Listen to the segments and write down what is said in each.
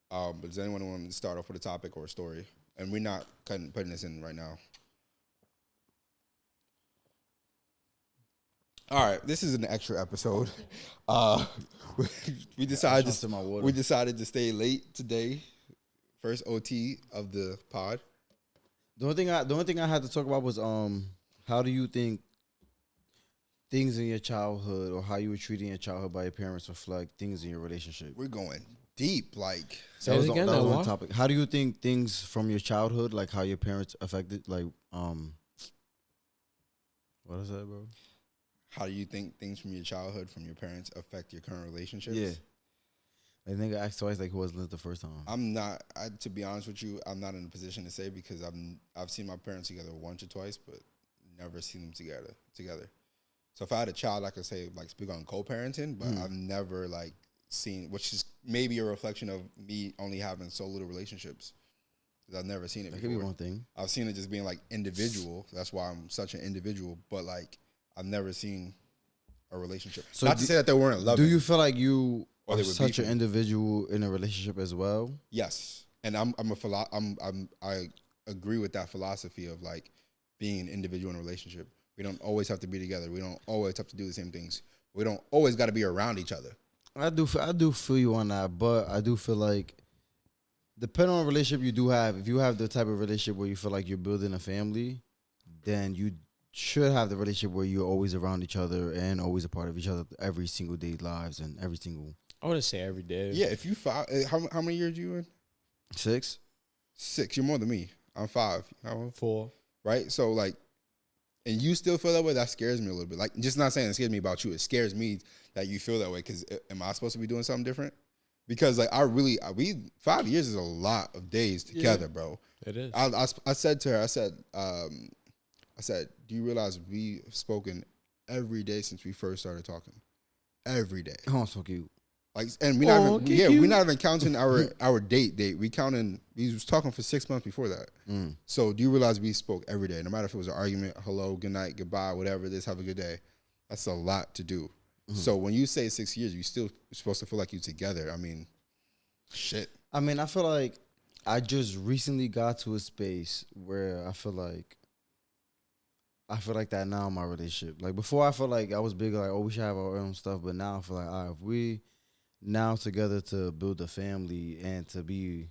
But does anyone want to start off with a topic or a story? And we're not putting this in right now. All right, this is an extra episode. Uh, we decided to stay late today. First OT of the pod. The only thing I had to talk about was how do you think things in your childhood or how you were treated in your childhood by your parents reflect things in your relationship? We're going deep, like that was one topic. How do you think things from your childhood, like how your parents affected, like what is that, bro? How do you think things from your childhood, from your parents, affect your current relationships? Yeah. I think I asked twice, like, who wasn't it the first time? I'm not. To be honest with you, I'm not in a position to say because I've seen my parents together once or twice, but never seen them together. So if I had a child, I could say like speak on co-parenting, but I've never like seen, which is maybe a reflection of me only having so little relationships. Because I've never seen it. That could be one thing. I've seen it just being like individual. That's why I'm such an individual. But like I've never seen a relationship. So not to say that they weren't loving. Do you feel like you are such an individual in a relationship as well? Yes, and I agree with that philosophy of like being an individual in a relationship. We don't always have to be together. We don't always have to do the same things. We don't always got to be around each other. I do feel you on that, but I do feel like depending on the relationship you do have, if you have the type of relationship where you feel like you're building a family, then you should have the relationship where you're always around each other and always a part of each other every single day lives and every single. I want to say every day. Yeah, if you how many years are you in? 6. You're more than me. I'm 5. 4. Right? So like, and you still feel that way? That scares me a little bit. Like, just not saying it scares me about you. It scares me that you feel that way. Because am I supposed to be doing something different? Because like 5 years is a lot of days together, bro. It is. I said to her, I said, do you realize we've spoken every day since we first started talking? Every day. Oh, so cute. Like, and we're not even counting our date. We was talking for 6 months before that. So do you realize we spoke every day? No matter if it was an argument, hello, good night, goodbye, whatever it is, have a good day. That's a lot to do. So when you say 6 years, you still supposed to feel like you're together. I mean, shit. I mean, I feel like I just recently got to a space where I feel like that now in my relationship. Like before, I felt like I was big, like, oh, we should have our own stuff. But now I feel like, all right, if we now together to build a family and to be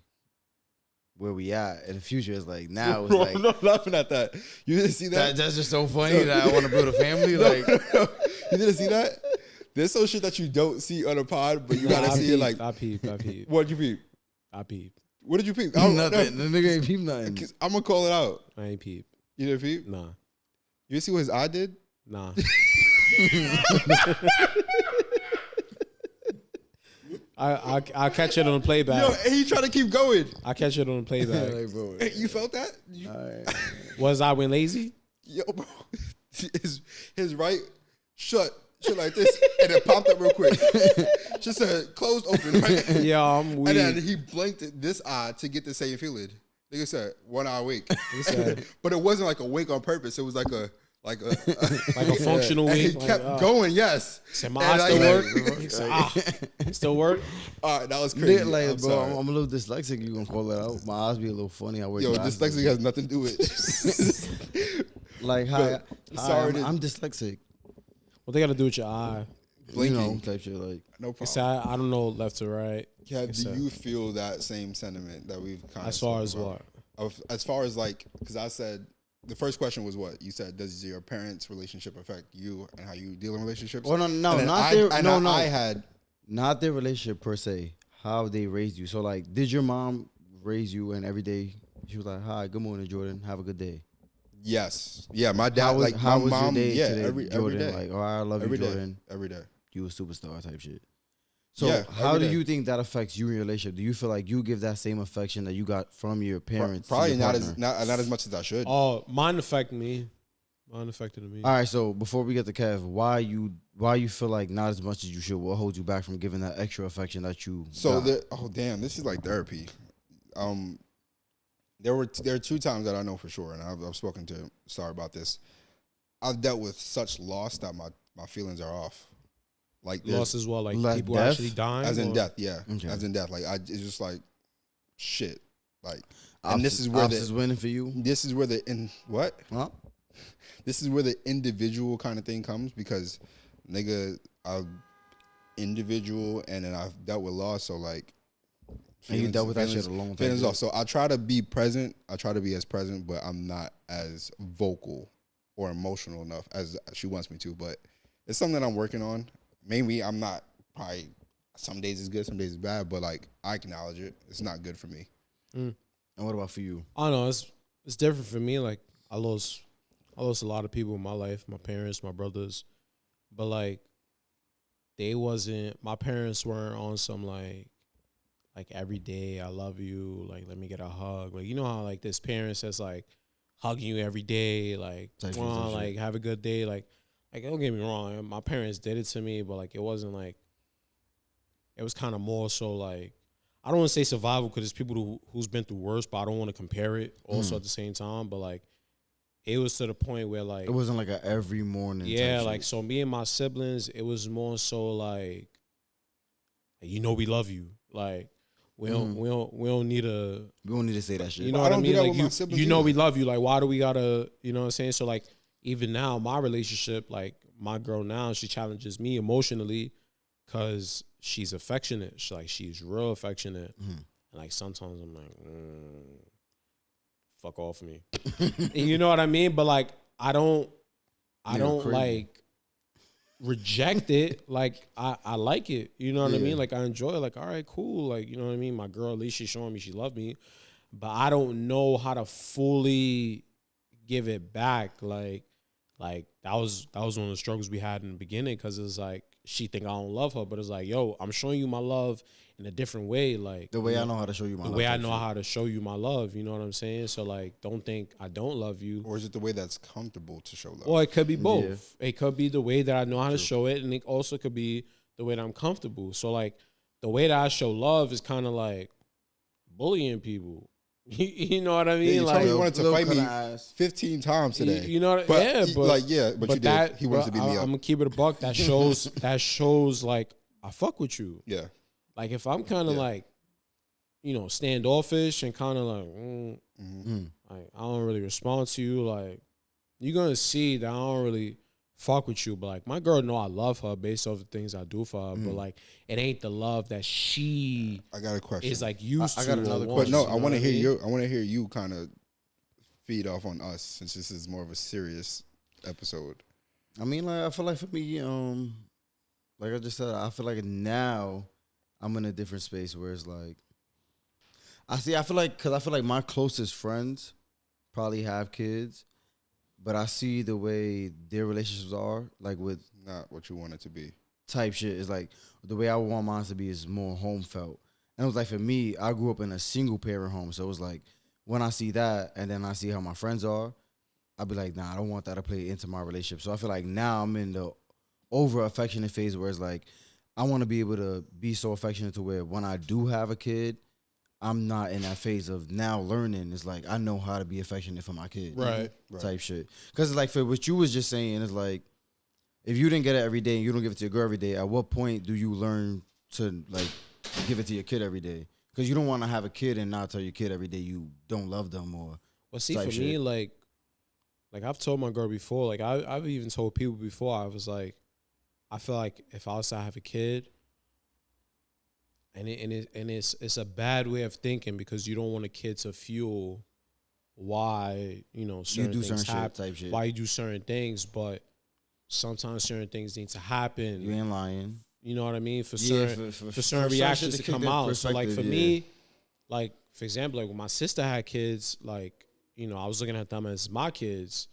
where we at in the future, is like now it's like. I'm not laughing at that. You didn't see that? That's just so funny that I want to build a family. Like you didn't see that? There's some shit that you don't see on a pod, but you gotta see it. Like I peep. What'd you peep? I peep. What did you peep? Nothing. The nigga ain't peep nothing. I'm gonna call it out. I ain't peep. You didn't peep? Nah. You see what his eye did? Nah. I catch it on the playback. Yo, and he trying to keep going. I catch it on the playback. Like, bro, Hey, you felt that? right. Was I when lazy? Yo, bro. His right shut like this, and it popped up real quick. Just closed open, right? Yeah, I'm weak. And then he blinked this eye to get the same feeling. Nigga said 1 eye awake, but it wasn't like a wake on purpose. It was like a like a functional and week. he kept going. Yes. Said my eye still work. He said, still work. All right, that was crazy. Like, bro, I'm a little dyslexic. You gonna call it out? My eyes be a little funny. I wear glasses. Dyslexia has nothing to do with it. Like, I'm dyslexic. What they got to do with your eye? Blinking. You know, type shit. Like, no problem. It's, I don't know left to right. Yeah, do you feel that same sentiment that we've kind of as far as what? As far as like, because I said the first question was what you said. Does your parents' relationship affect you and how you deal in relationships? Well, not their relationship per se. How they raised you. So like, did your mom raise you and every day she was like, "Hi, good morning, Jordan. Have a good day." Yes. Yeah, my dad how was mom. Your day Yeah, today, every day. Like, oh, I love every you, day. Jordan. Every day. You a superstar type shit. So yeah, how do you think that affects you in your relationship? Do you feel like you give that same affection that you got from your parents? Probably not as much as I should. Oh, mine affected me. Mine affected me. All right, so before we get to Kev, why you feel like not as much as you should? What holds you back from giving that extra affection that you? So this is like therapy. There are 2 times that I know for sure, and I've spoken to Star about this. I've dealt with such loss that my feelings are off. Like loss as well, like people death? actually dying, as in death, yeah, okay. As in death. Like it's just like shit. Like, and this is where is winning for you. This is where what? Huh? This is where the individual kind of thing comes because, nigga, I'm individual and then I've dealt with loss. So like, and you dealt with that shit a long time. Off. So I try to be present. I try to be as present, but I'm not as vocal or emotional enough as she wants me to. But it's something that I'm working on. Mainly, I'm not probably. Some days it's good, some days it's bad. But like, I acknowledge it. It's not good for me. And what about for you? I don't know. It's different for me. Like I lost a lot of people in my life, my parents, my brothers, but like my parents weren't on some like every day I love you, like let me get a hug. Like you know how like this parents that's like hugging you every day, like like have a good day. Like don't get me wrong, like, my parents did it to me, but like it wasn't like, it was kind of more so like, I don't want to say survival because there's people who's been through worse, but I don't want to compare it also at the same time. But like, it was to the point where like, it wasn't like a every morning. Yeah, like so me and my siblings, it was more so like you know we love you. Like we don't need to say that shit. You know what I mean? Like you know we love you. Like why do we gotta, you know what I'm saying? So like even now my relationship, like my girl now, she challenges me emotionally because she's affectionate. She's real affectionate. And like sometimes I'm like, fuck off me. You know what I mean? But like I don't like reject it. Like I like it. You know what I mean? Like I enjoy it. Like, all right, cool. Like, you know what I mean? My girl, at least she's showing me she loved me. But I don't know how to fully give it back. Like that was one of the struggles we had in the beginning because it's like she think I don't love her, but it's like, yo, I'm showing you my love in a different way. Like the way I know how to show you my love. The way I know how to show you my love. You know what I'm saying? So like, don't think I don't love you. Or is it the way that's comfortable to show love? Well, it could be both. Yeah. It could be the way that I know how to show it, and it also could be the way that I'm comfortable. So like, the way that I show love is kind of like bullying people. You know what I mean? Yeah, you like, told me you wanted to fight me 15 times today. You know, but you did. He wanted to beat me up. I'm gonna keep it a buck. That shows like I fuck with you. Yeah. Like if I'm kind of like, you know, standoffish and kind of like I don't really respond to you. Like you're gonna see that I don't really fuck with you. But like my girl know I love her based off the things I do for her. But like it ain't the love that she. I got a question. Is like used to. I got another question. No, I want to hear you. I want to hear you kind of feed off on us since this is more of a serious episode. I mean, like I feel like for me, like I just said, I feel like now I'm in a different space where it's like, I feel like my closest friends probably have kids, but I see the way their relationships are, like with not what you want it to be. Type shit is like the way I want mine to be is more home felt. And it was like for me, I grew up in a single parent home, so it was like when I see that and then I see how my friends are, I'd be like, nah, I don't want that to play into my relationship. So I feel like now I'm in the over affectionate phase where it's like I want to be able to be so affectionate to where when I do have a kid, I'm not in that phase of now learning. It's like I know how to be affectionate for my kid, right? Type shit. Because it's like for what you was just saying, it's like if you didn't get it every day and you don't give it to your girl every day, at what point do you learn to like give it to your kid every day? Because you don't want to have a kid and not tell your kid every day you don't love them or. Well, see, for me, like I've told my girl before, like I've even told people before, I was like, I feel like if I was to have a kid, and it's a bad way of thinking because you don't want a kid to fuel why certain things happen, why you do certain things, but sometimes certain things need to happen. You ain't lying. You know what I mean? For certain reactions to come out. So like for me, like for example, like when my sister had kids, like I was looking at them as my kids.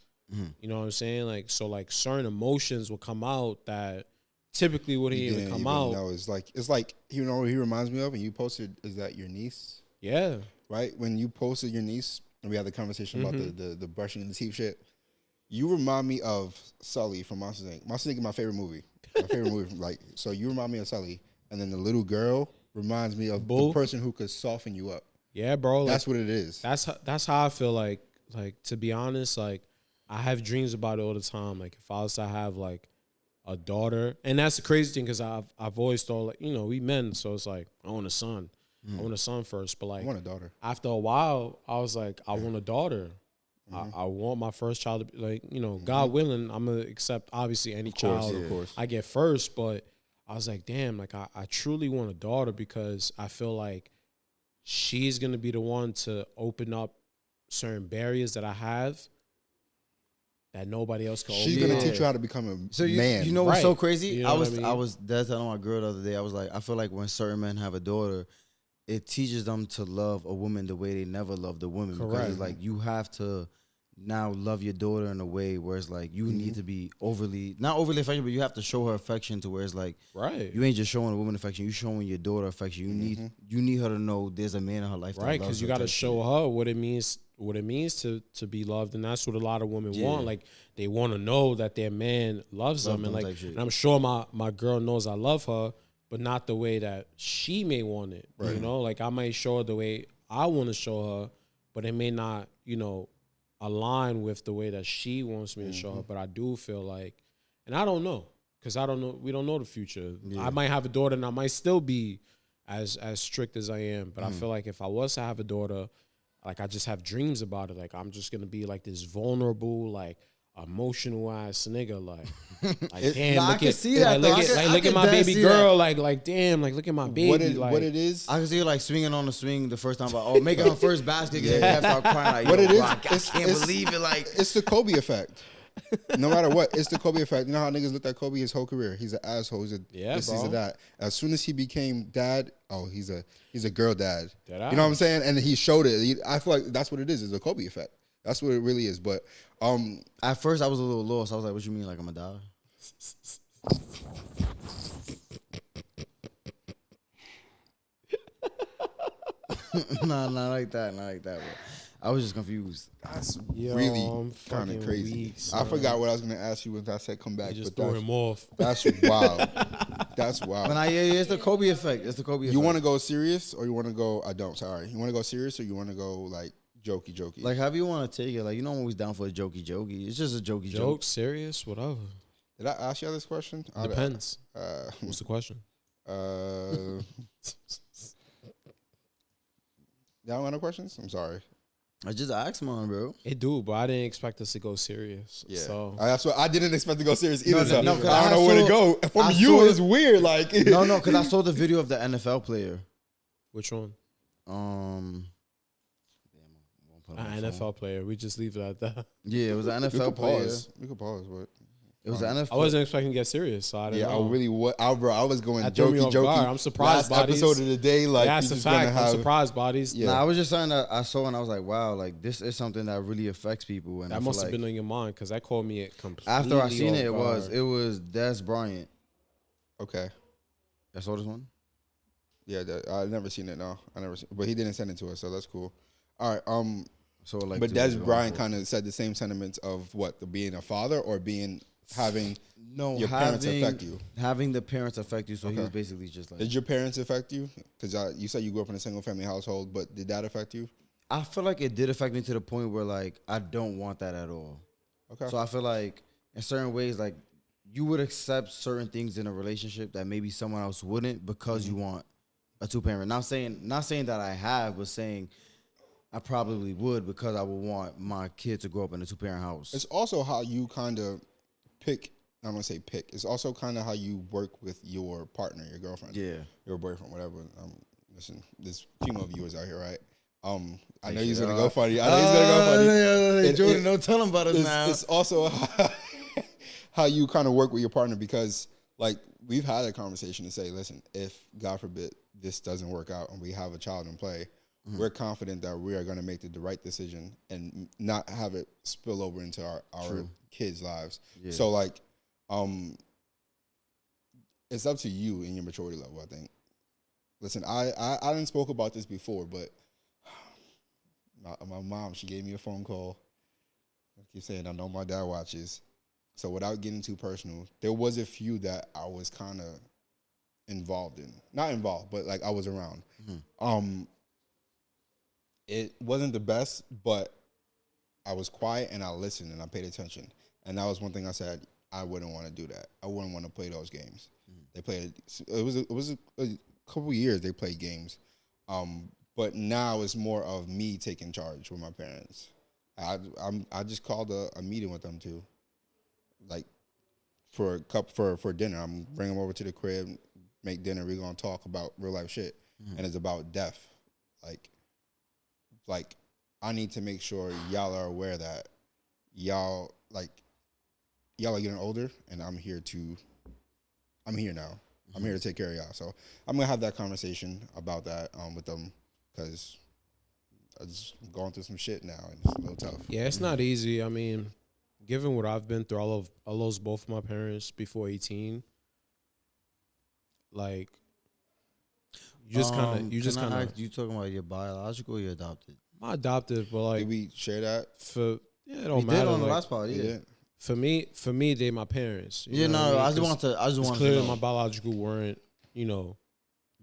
You know what I'm saying? Like so, like certain emotions will come out that typically wouldn't even come out. No, it's like you know what he reminds me of, and you posted is that your niece? Yeah. Right when you posted your niece, and we had the conversation about the brushing the teeth shit. You remind me of Sully from Monsters Inc. Monsters Inc. is my favorite movie. My favorite movie. Like so, you remind me of Sully, and then the little girl reminds me of the person who could soften you up. Yeah, bro. That's what it is. That's how I feel. Like to be honest, like I have dreams about it all the time. Like if I was to have like a daughter, and that's the crazy thing because I've always thought like we men, so it's like I want a son. I want a son first. But like, I want a daughter. after a while, I was like, I want a daughter. I want my first child to be like, God willing, I'm gonna accept obviously any child Of course. I get first. But I was like, damn, like I truly want a daughter because I feel like she's gonna be the one to open up certain barriers that I have that nobody else can. She's gonna teach you how to become a man. You know what's Right. so crazy? You know what I mean? I was that's telling my girl the other day. I was like, I feel like when certain men have a daughter, it teaches them to love a woman the way they never loved a woman. Because Correct. it's like you have to now love your daughter in a way where it's like you need to be not overly affectionate, but you have to show her affection to where it's like Right. you ain't just showing a woman affection, you showing your daughter affection. You need her to know there's a man in her life. Right, because you got to show her what it means to be loved, and that's what a lot of women want. Like they want to know that their man loves them, and like, and I'm sure my girl knows I love her, but not the way that she may want it. Right. Like I might show her the way I want to show her, but it may not, align with the way that she wants me to show her. But I do feel like, and I don't know, because we don't know the future. I might have a daughter, and I might still be as strict as I am. But I feel like if I was to have a daughter, like I just have dreams about it. Like I'm just gonna be like this vulnerable, like emotional ass nigga. Like damn, look at my baby girl. Like damn, like look at my baby. What it is? I can see her like swinging on the swing the first time, but making her first basket. Start crying. Like, What it is? I can't believe it. Like it's the Kobe effect. No matter what, it's the Kobe effect. You know how niggas looked at Kobe his whole career? He's an asshole. He's a this, he's a that. As soon as he became dad, he's a girl dad. You know what I'm saying? And he showed it. I feel like that's what it is. It's the Kobe effect. That's what it really is. But at first I was a little lost. I was like, "What you mean? Like I'm a die?" Not like that. Not like that. Bro. I was just confused. That's really kind of crazy. Weak, I forgot what I was gonna ask you when I said come back. You just threw him off. That's wild. That's wild. But it's the Kobe effect. It's the Kobe effect. You want to go serious or you want to go? Sorry. You want to go serious or you want to go like jokey? Like however you want to take it. Like I'm always down for a jokey. It's just a jokey joke. Serious, whatever. Did I ask you this question? Depends. What's the question? Y'all got no questions? I'm sorry. I just asked mine, bro. It do, but I didn't expect us to go serious. Yeah, so that's what I didn't expect to go serious either. I don't know where to go. From you, it's weird. Like no, because I saw the video of the NFL player. Which one? An NFL player. We just leave it at that. Yeah, it was an NFL player. We could pause, but it was an NFL. I wasn't expecting to get serious, so I didn't know. I really I was going jokey. I'm surprised. Last episode of the day, like that's a fact. I'm surprised, bodies. Yeah, I was just saying that I saw and I was like, wow, like this is something that really affects people. And that must have been on your mind because that called me completely. After I seen it, it was Des Bryant. Okay, I saw this one. Yeah, I never seen it. No, I never seen. But he didn't send it to us, so that's cool. All right. So like, but Des Bryant kind of said the same sentiments of what the being a father or having your parents affect you. Having the parents affect you. So he was basically just like. Did your parents affect you? Because you said you grew up in a single family household, but did that affect you? I feel like it did affect me to the point where like I don't want that at all. Okay. So I feel like in certain ways, like you would accept certain things in a relationship that maybe someone else wouldn't because you want a two-parent. Not saying that I have, but saying I probably would because I would want my kid to grow up in a two-parent house. It's also how you kind of pick. I'm gonna say pick. It's also kind of how you work with your partner, your girlfriend, your boyfriend, whatever. Listen, there's female viewers out here, right? I know he's gonna go funny. Jordan, don't tell him about us now. It's also how you kind of work with your partner because, like, we've had a conversation to say, listen, if God forbid this doesn't work out and we have a child in play, we're confident that we are going to make the right decision and not have it spill over into our kids' lives. Yeah. So, like, it's up to you in your maturity level, I think. Listen, I didn't spoke about this before, but my mom, she gave me a phone call. I keep saying I know my dad watches. So without getting too personal, there was a few that I was kind of involved in. Not involved, but like I was around. It wasn't the best, but I was quiet and I listened and I paid attention. And that was one thing I said, I wouldn't want to do that. I wouldn't want to play those games. They played, it was a couple of years they played games. But now it's more of me taking charge with my parents. I just called a meeting with them too, like for for dinner. I'm bringing them over to the crib, make dinner. We're gonna talk about real life shit, and it's about death. Like I need to make sure y'all are aware that y'all are getting older, and I'm here now. I'm here to take care of y'all. So I'm gonna have that conversation about that with them because I'm just going through some shit now, and it's a little tough. Yeah, it's not easy. I mean, given what I've been through, I lost both my parents before 18. Like, you just kind of, You talking about your biological or your adopted? My adopted, but like, Did we share that? It don't We matter. did on the like, last part, yeah. For me, they my parents. Yeah, no, I just want to clearly know. my biological weren't,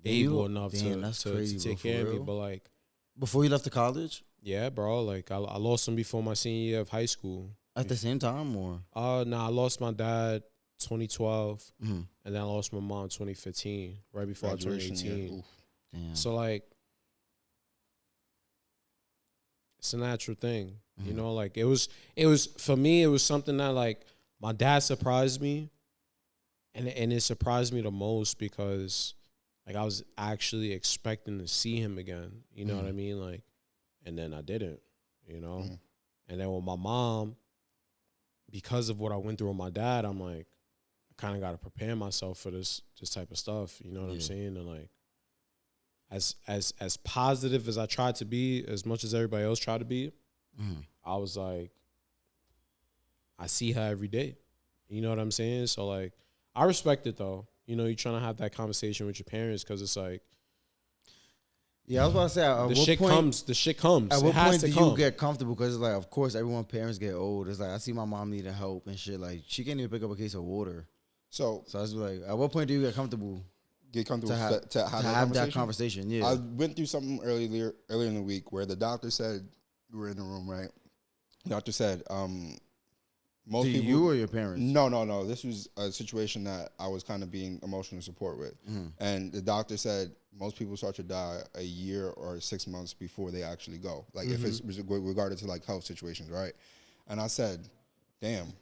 able enough to crazy, take bro, care of me. real? But like, Before you left the college? yeah, bro. Like I lost them before my senior year of high school. At the same time, or? Nah, I lost my dad 2012, Mm-hmm. and then I lost my mom 2015, right before I turned 18. Damn. So like, it's a natural thing, Like it was for me. It was something that like my dad surprised me, and it surprised me the most because like I was actually expecting to see him again. You know what I mean? Like, and then I didn't. And then with my mom, because of what I went through with my dad, I'm like, I kind of got to prepare myself for this type of stuff. You know what I'm saying? And like, as positive as I tried to be, as much as everybody else tried to be, I was like, I see her every day. You know what I'm saying? So like, I respect it though. You're trying to have that conversation with your parents because it's like, yeah, I was about to say, the shit comes. At it what has point to do come. you get comfortable? Because it's like, of course, everyone's parents get old. It's like, I see my mom needing help and shit. Like, she can't even pick up a case of water. So I was like, at what point do you get comfortable? To have that conversation. Yeah, I went through something earlier in the week where the doctor said, we were in the room, right? The doctor said, most to people, you or your parents? No. This was a situation that I was kind of being emotional support with, and the doctor said most people start to die a year or 6 months before they actually go. Like if it's regarded to like health situations, right? And I said, damn,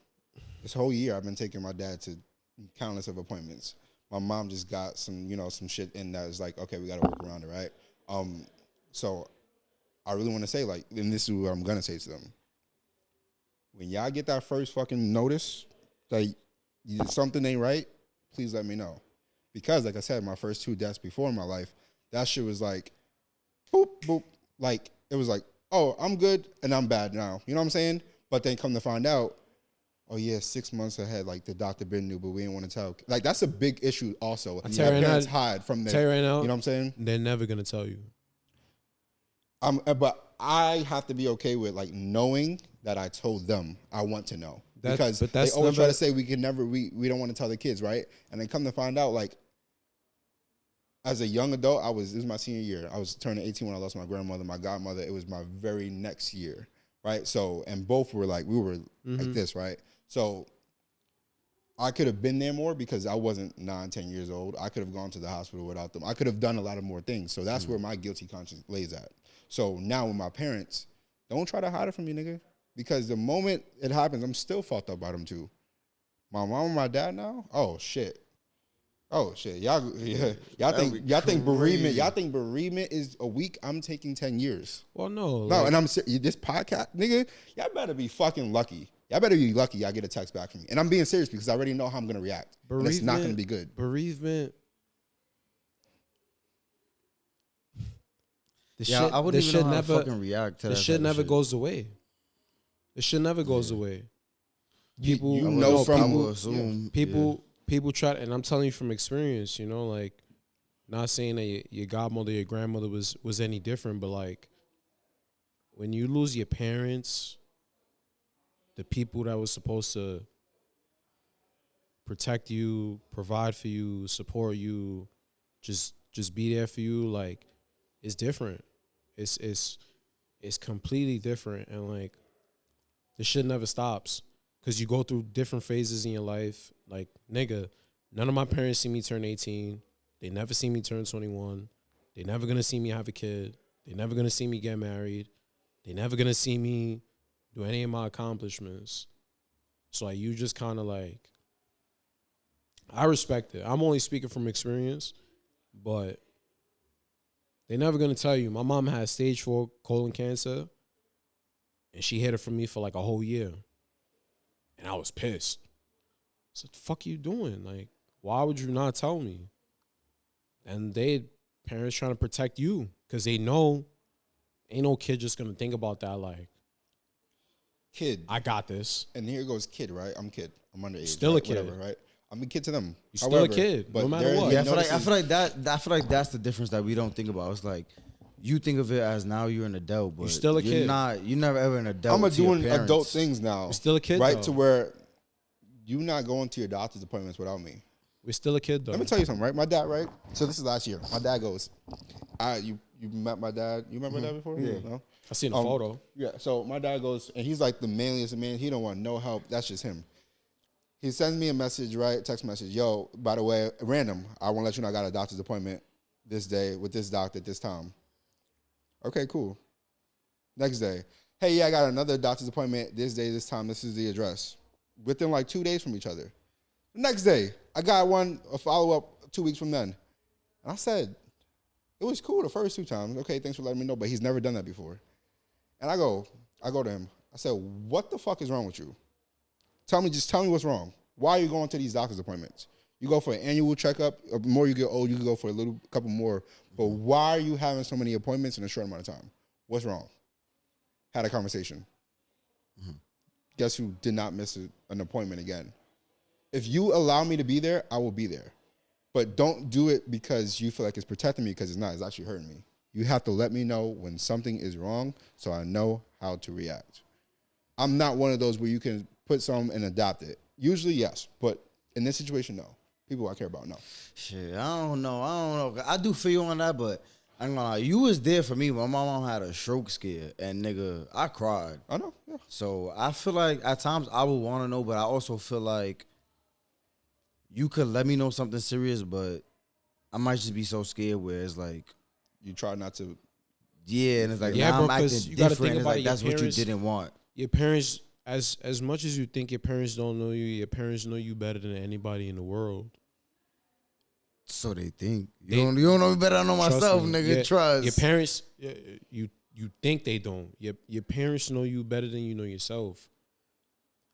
this whole year I've been taking my dad to countless of appointments. My mom just got some shit in that is like, okay, we got to work around it, right? So I really want to say, like, and this is what I'm going to say to them. When y'all get that first fucking notice that something ain't right, please let me know. Because, like I said, my first 2 deaths before in my life, that shit was like, boop, boop. Like, it was like, oh, I'm good and I'm bad now. You know what I'm saying? But then come to find out, oh, yeah, 6 months ahead, like, the doctor been knew, but we didn't want to tell. Like, that's a big issue also. I tell you right parents now, hide from their, tell you right now, you know what I'm saying? They're never going to tell you. But I have to be okay with, like, knowing that I told them. I want to know. Because they always try to say we don't want to tell the kids, right? And then come to find out, like, as a young adult, this was my senior year. I was turning 18 when I lost my grandmother, my godmother. It was my very next year, right? So, and both were like, we were like this, right? So I could have been there more because I wasn't 9, 10 years old. I could have gone to the hospital without them. I could have done a lot of more things. So that's where my guilty conscience lays at. So now with my parents, don't try to hide it from me, nigga. Because the moment it happens, I'm still fucked up by them too. My mom and my dad now? Oh shit. Y'all think bereavement is a week? I'm taking 10 years. Well, no. And I'm this podcast, nigga, y'all better be fucking lucky. Y'all better be lucky y'all get a text back from me. And I'm being serious because I already know how I'm going to react. And it's not going to be good. Bereavement. I wouldn't even know how to fucking react to that. The shit never goes away. The shit never goes away. People, people try, and I'm telling you from experience, like, not saying that your godmother, your grandmother was any different, but like, when you lose your parents, the people that was supposed to protect you, provide for you, support you, just be there for you, like, it's different. It's completely different, and like, the shit never stops. Because you go through different phases in your life. Like, nigga, none of my parents see me turn 18. They never see me turn 21. They're never gonna see me have a kid. They're never gonna see me get married. They're never gonna see me do any of my accomplishments. So like you just kind of like, I respect it. I'm only speaking from experience, but they're never gonna tell you. My mom had stage 4 colon cancer, and she hid it from me for like a whole year, and I was pissed. I said, "The fuck you doing? Like, why would you not tell me?" And parents trying to protect you because they know ain't no kid just gonna think about that like, kid, I got this. And here goes kid, right? I'm kid. I'm underage. Still right? a kid, whatever, right? I'm a kid to them. You still a kid, no matter what. Yeah, I feel like that's the difference that we don't think about. It's like you think of it as now you're an adult, but you're still a kid. You're never ever an adult. I'm doing adult things now. You're still a kid, right? Though. To where you not going to your doctor's appointments without me. We're still a kid, though. Let me tell you something, right? My dad, right? So this is last year. My dad goes, you met my dad. You met my dad before? Yeah. No? I seen a photo. Yeah. So my dad goes, and he's like the manliest man. He don't want no help. That's just him. He sends me a message, right? Text message. Yo, by the way, random. I want to let you know I got a doctor's appointment this day with this doctor at this time. Okay, cool. Next day. Hey, yeah, I got another doctor's appointment this day, this time. This is the address. Within like 2 days from each other. The next day, I got a follow-up 2 weeks from then. And I said, it was cool the first 2 times. Okay, thanks for letting me know, but he's never done that before. And I go to him. I said, what the fuck is wrong with you? Just tell me what's wrong. Why are you going to these doctor's appointments? You go for an annual checkup. The more you get old, you can go for a couple more. But why are you having so many appointments in a short amount of time? What's wrong? Had a conversation. Mm-hmm. Guess who did not miss an appointment again? If you allow me to be there, I will be there. But don't do it because you feel like it's protecting me, because it's not. It's actually hurting me. You have to let me know when something is wrong so I know how to react. I'm not one of those where you can put something and adapt it. Usually, yes. But in this situation, no. People I care about, no. Shit, I don't know. I do feel you on that, but I'm gonna lie. You was there for me when my mom had a stroke scare, and nigga, I cried. I know, yeah. So I feel like at times I would want to know, but I also feel like you could let me know something serious, but I might just be so scared where it's like you try not to. Yeah, and it's like yeah, now bro, I'm acting you gotta different. think It's about like it, that's your what you parents- didn't want. Your parents, as much as you think your parents don't know you, your parents know you better than anybody in the world. So they think you don't know me better than I know myself, me. nigga. Trust Your parents. You think they don't. Your parents know you better than you know yourself.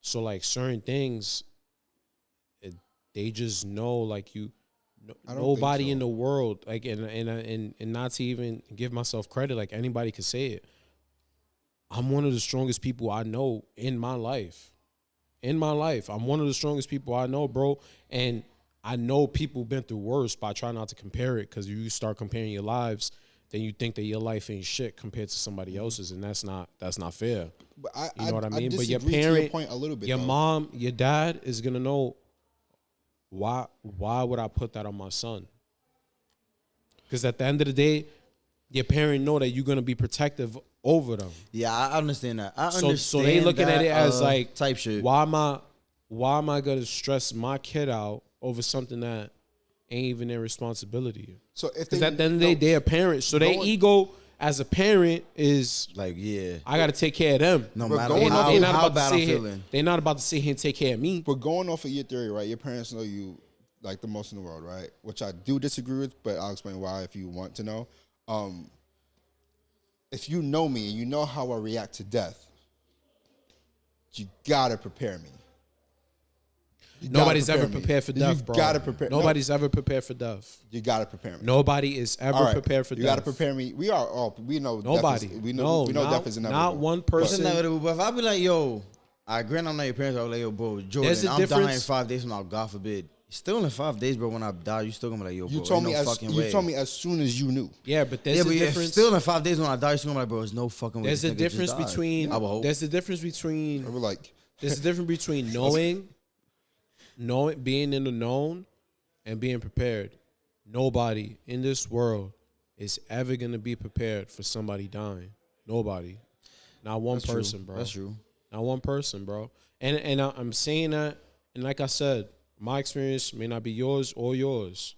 So like certain things, they just know like you. Nobody in the world like and not to even give myself credit, like anybody could say it. I'm one of the strongest people I know in my life. I'm one of the strongest people I know, bro. And I know people been through worse, but I try not to compare it, because you start comparing your lives, then you think that your life ain't shit compared to somebody else's, and that's not fair. But you know what I mean? But your disagree to parent, your point a little bit, your though. mom, your dad is gonna know why would I put that on my son? Because at the end of the day, your parent know that you're gonna be protective over them. Yeah, I understand that. So they looking at it as like type shit. Why am I gonna stress my kid out over something that ain't even their responsibility? So if because at the end of the day, they're parents, so their ego as a parent is like, yeah, I gotta take care of them. No But matter going how, off They're not how about bad to I'm sit here. feeling. They're not about to sit here and take care of me. But going off of your theory, right? Your parents know you like the most in the world, right? Which I do disagree with, but I'll explain why if you want to know. If you know me and you know how I react to death, you gotta prepare me. Nobody's ever prepared for death, you bro. Gotta prepare. Nobody's ever prepared for death. You gotta prepare me. Nobody is ever All right, prepared for you death. gotta prepare me. We know. Nobody. Death is, we know death is inevitable. Not one It's person. inevitable. But if I be like, yo, I grant I'm not your parents, I'll be like, yo, bro, Jordan, There's a I'm dying in difference. 5 days from now, God forbid. Still in 5 days, bro, when I die, you still gonna be like, yo, bro, You told me no fucking way. you told me as soon as you knew. Yeah, but there's Yeah, a but difference. still in 5 days when I die, you still gonna be like, bro, there's no fucking way. There's this a nigga just difference died. between. I would hope. There's a difference between. I was like, There's a difference between knowing, being in the known, and being prepared. Nobody in this world is ever gonna be prepared for somebody dying. Nobody, not one That's person, true. bro. That's true. Not one person, bro. And I'm saying that, and like I said, my experience may not be yours or yours.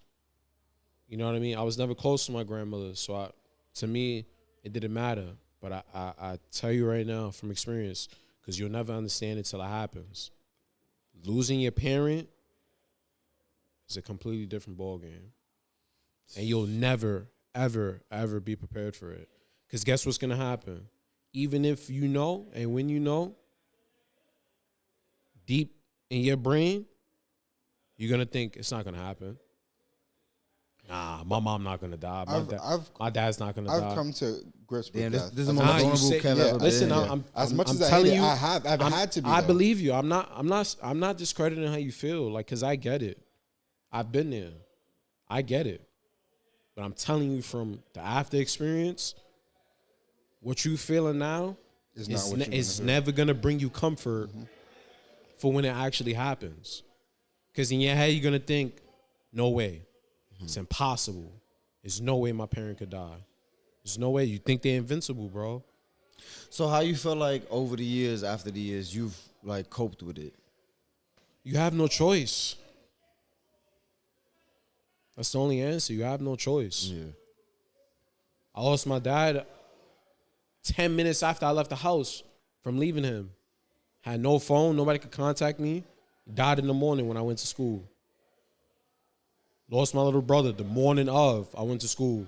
You know what I mean? I was never close to my grandmother, so to me, it didn't matter. But I tell you right now from experience, because you'll never understand it till it happens. Losing your parent is a completely different ballgame. And you'll never, ever, ever be prepared for it. Because guess what's going to happen? Even if you know, and when you know, deep in your brain, you're going to think it's not going to happen. Nah, my mom not going to die. My dad's not going to die. I've come to grips with that. This is the most vulnerable Kev ever been. Listen, Yeah. As much I'm as I telling hate it, you, I've had to be. I though. believe you. I'm not discrediting how you feel, like, because I get it. I've been there. I get it. But I'm telling you from the after experience, what you feeling now is never going to bring you comfort for when it actually happens. Because in your head, you're going to think, no way. It's impossible. There's no way my parent could die. There's no way. You think they're invincible, bro. So how you feel like over the years, after the years, you've like coped with it? You have no choice. That's the only answer. You have no choice. Yeah. I lost my dad 10 minutes after I left the house from leaving him. Had no phone. Nobody could contact me. He died in the morning when I went to school. Lost my little brother the morning of I went to school.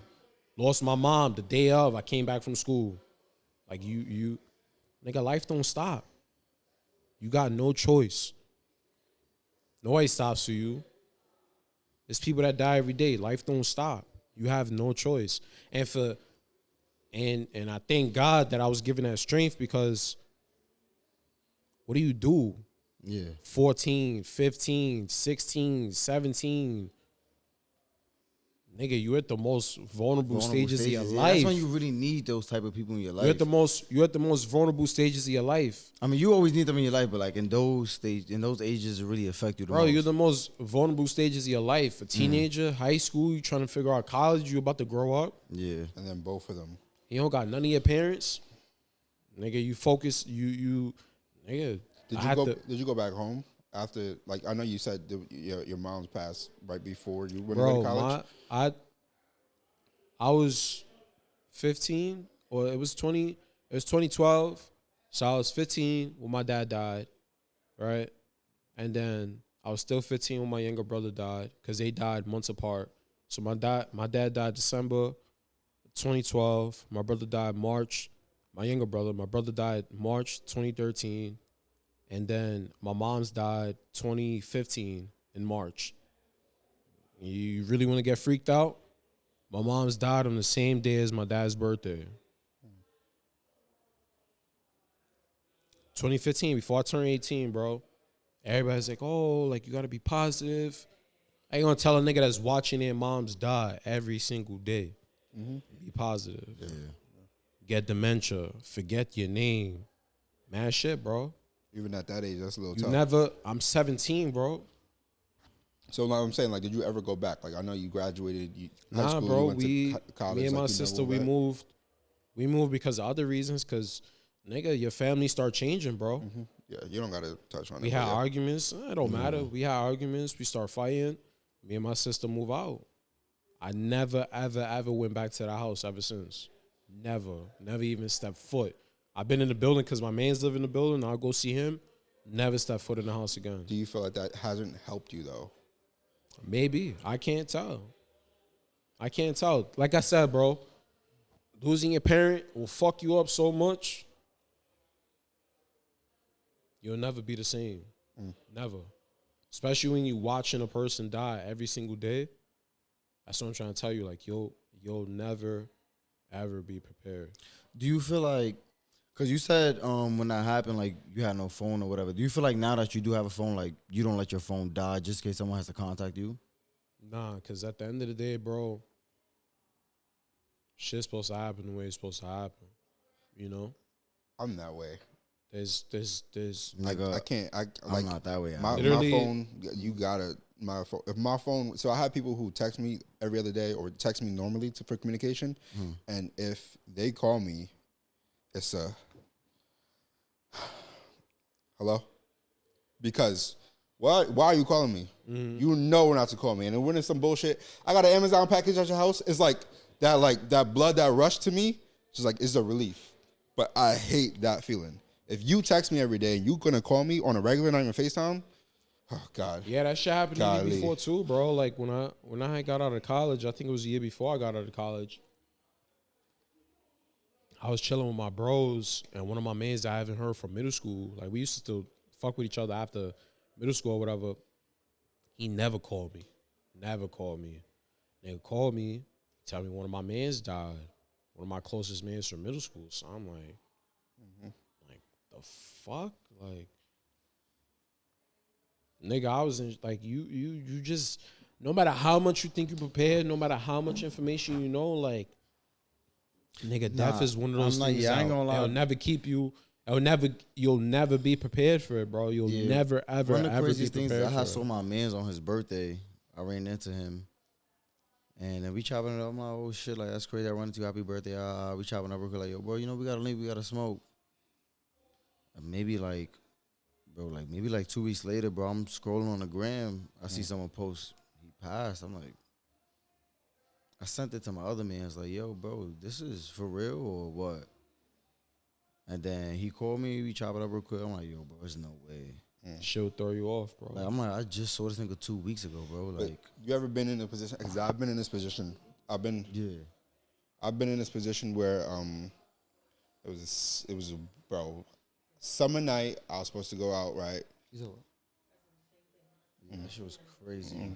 Lost my mom the day of I came back from school. Like nigga, life don't stop. You got no choice. Nobody stops for you. There's people that die every day. Life don't stop. You have no choice. And I thank God that I was given that strength, because what do you do? Yeah. 14, 15, 16, 17. Nigga, you're at the most vulnerable stages of your life. That's when you really need those type of people in your life. You're at the most vulnerable stages of your life. I mean, you always need them in your life, but like in those ages, it really affect you the most. Bro, you're the most vulnerable stages of your life. A teenager, high school, you trying to figure out college, you about to grow up. Yeah. And then both of them. You don't got none of your parents. Nigga, you focus, nigga. Did you go back home after, like, I know you said your mom's passed right before you went to college? I was 15, or it was 2012. So I was 15 when my dad died, right? And then I was still 15 when my younger brother died, because they died months apart. So my dad died December 2012. My brother died March. My brother died March 2013. And then my mom's died 2015 in March. You really want to get freaked out? My mom's died on the same day as my dad's birthday. 2015, before I turned 18, bro. Everybody's like, oh, like, you got to be positive. I ain't going to tell a nigga that's watching their moms die every single day. Be positive. Yeah. Get dementia. Forget your name. Mad shit, bro. Even at that age, that's a little tough. I'm 17, bro. So like I'm saying, like, did you ever go back? Like, I know you graduated high school, bro. you went to college. Me and like, my sister, we moved. We moved because of other reasons, because, nigga, your family start changing, bro. Yeah, you don't got to touch on it. We had arguments. It don't matter. We had arguments. We start fighting. Me and my sister move out. I never, ever, ever went back to the house ever since. Never even stepped foot. I've been in the building because my man's live in the building. I'll go see him. Never step foot in the house again. Do you feel like that hasn't helped you, though? Maybe. I can't tell. Like I said, bro, losing your parent will fuck you up so much, you'll never be the same. Never. Especially when you watching a person die every single day. That's what I'm trying to tell you. Like, you'll never, ever be prepared. Do you feel like, because you said when that happened, like, you had no phone or whatever. Do you feel like now that you do have a phone, like, you don't let your phone die just in case someone has to contact you? Nah, because at the end of the day, bro, shit's supposed to happen the way it's supposed to happen. You know? I'm that way. There's I can't. I'm not that way. My phone, you gotta. My phone. If my phone. So I have people who text me every other day or text me normally for communication, and if they call me, it's a hello, because Why are you calling me? You know not to call me. And when it's some bullshit, I got an Amazon package at your house. It's like that blood that rushed to me. Just like it's a relief. But I hate that feeling. If you text me every day and you gonna call me on a regular, not even FaceTime, oh God. Yeah, that shit happened to me before too, bro. Like when I got out of college, I think it was the year before I got out of college. I was chilling with my bros, and one of my mans that I haven't heard from middle school, like we used to still fuck with each other after middle school or whatever. He never called me. Never called me. Nigga called me, tell me one of my mans died. One of my closest mans from middle school. So I'm like, like the fuck? Like, nigga, I was in, like, you just, no matter how much you think you prepared, no matter how much information you know, like, nigga, death is one of those things. Yeah, I ain't gonna lie. It'll never keep you. You'll never be prepared for it, bro. You'll never, ever, one of the ever craziest be things prepared for I it. saw my man's on his birthday. I ran into him, and then we chopping it up. I'm like, oh shit, like that's crazy. I run into you, happy birthday. We chopping up real quick, like, yo, bro, you know we gotta leave, we gotta smoke. And maybe like 2 weeks later, bro, I'm scrolling on the gram. I see someone post he passed. I'm like, I sent it to my other man. I was like, yo, bro, this is for real or what? And then he called me. We chop it up real quick. I'm like, yo, bro, there's no way. She'll throw you off, bro. Like, I'm like, I just saw this nigga 2 weeks ago, bro. Like, you ever been in a position? Because I've been in this position. I've been in this position where it was bro, summer night. I was supposed to go out, right? That shit was crazy.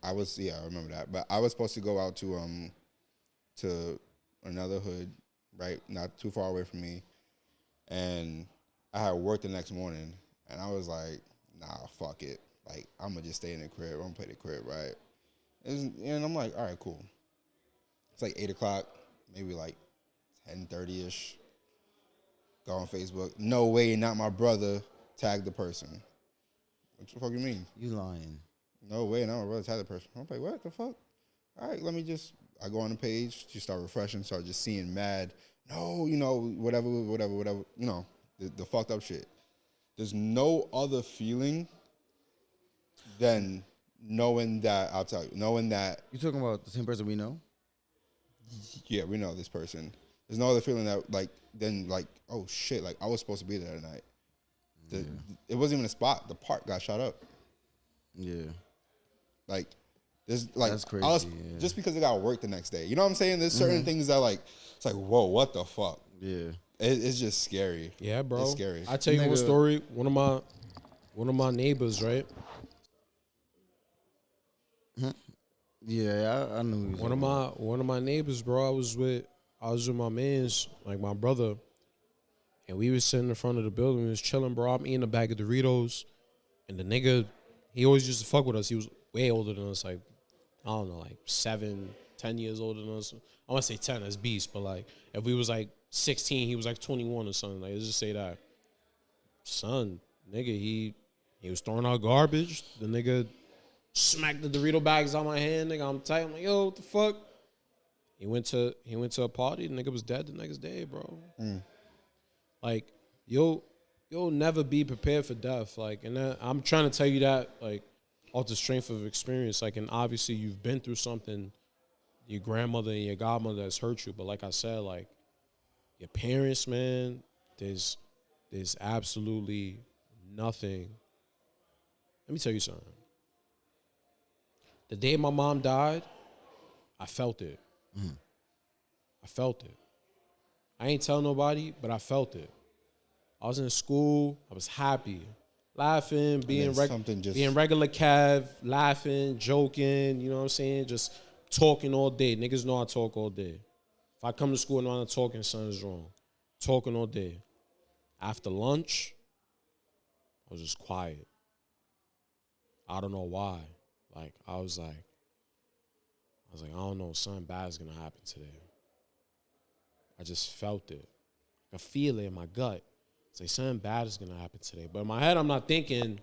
I remember that. But I was supposed to go out to another hood, right, not too far away from me, and I had work the next morning, and I was like, nah, fuck it. Like, I'm gonna just stay in the crib. I'm gonna play the crib, right? And I'm like, all right, cool. It's like 8 o'clock, maybe like 10:30ish. Go on Facebook. No way, not my brother tagged the person. What the fuck you mean? You lying. No way, not my brother tagged the person. I'm like, what the fuck? All right, I go on the page, just start refreshing, start just seeing mad, no, whatever, the fucked up shit. There's no other feeling than knowing that, I'll tell you, knowing that. You talking about the same person we know? Yeah, we know this person. There's no other feeling that, like, then, like, oh shit, like, I was supposed to be there tonight. It wasn't even a spot. The park got shot up. Yeah. Like, there's, like, that's crazy. Just because I got work the next day. You know what I'm saying? There's certain things that, like, it's like, whoa, what the fuck? Yeah. It's just scary. Yeah, bro. It's scary. I tell you one story. One of my neighbors, right? Yeah, I knew. One of my neighbors, bro. I was with my mans, like my brother, and we was sitting in front of the building. We was chilling, bro. I'm eating a bag of Doritos, and the nigga, he always used to fuck with us. He was way older than us, like, I don't know, like 7, 10 years older than us. I want to say 10 as beast, but like if we was like 16, he was like 21 or something. Like, let's just say that. Son, nigga, he was throwing out garbage. The nigga smacked the Dorito bags on my hand. Nigga, I'm tight. I'm like, yo, what the fuck? He went to a party. The nigga was dead the next day, bro. Like, you'll never be prepared for death. Like, and I'm trying to tell you that, like, off the strength of experience. Like, and obviously you've been through something. Your grandmother and your godmother has hurt you. But like I said, like, your parents, man, there's absolutely nothing. Let me tell you something. The day my mom died, I felt it. I felt it. I ain't tell nobody, but I felt it. I was in school. I was happy, laughing, being regular Cav, laughing, joking. You know what I'm saying? Just talking all day. Niggas know I talk all day. If I come to school and I'm not talking, something's wrong. Talking all day. After lunch, I was just quiet. I don't know why. Like, I was like, I don't know, something bad is gonna happen today. I just felt it. I could feel it in my gut. It's like something bad is gonna happen today. But in my head, I'm not thinking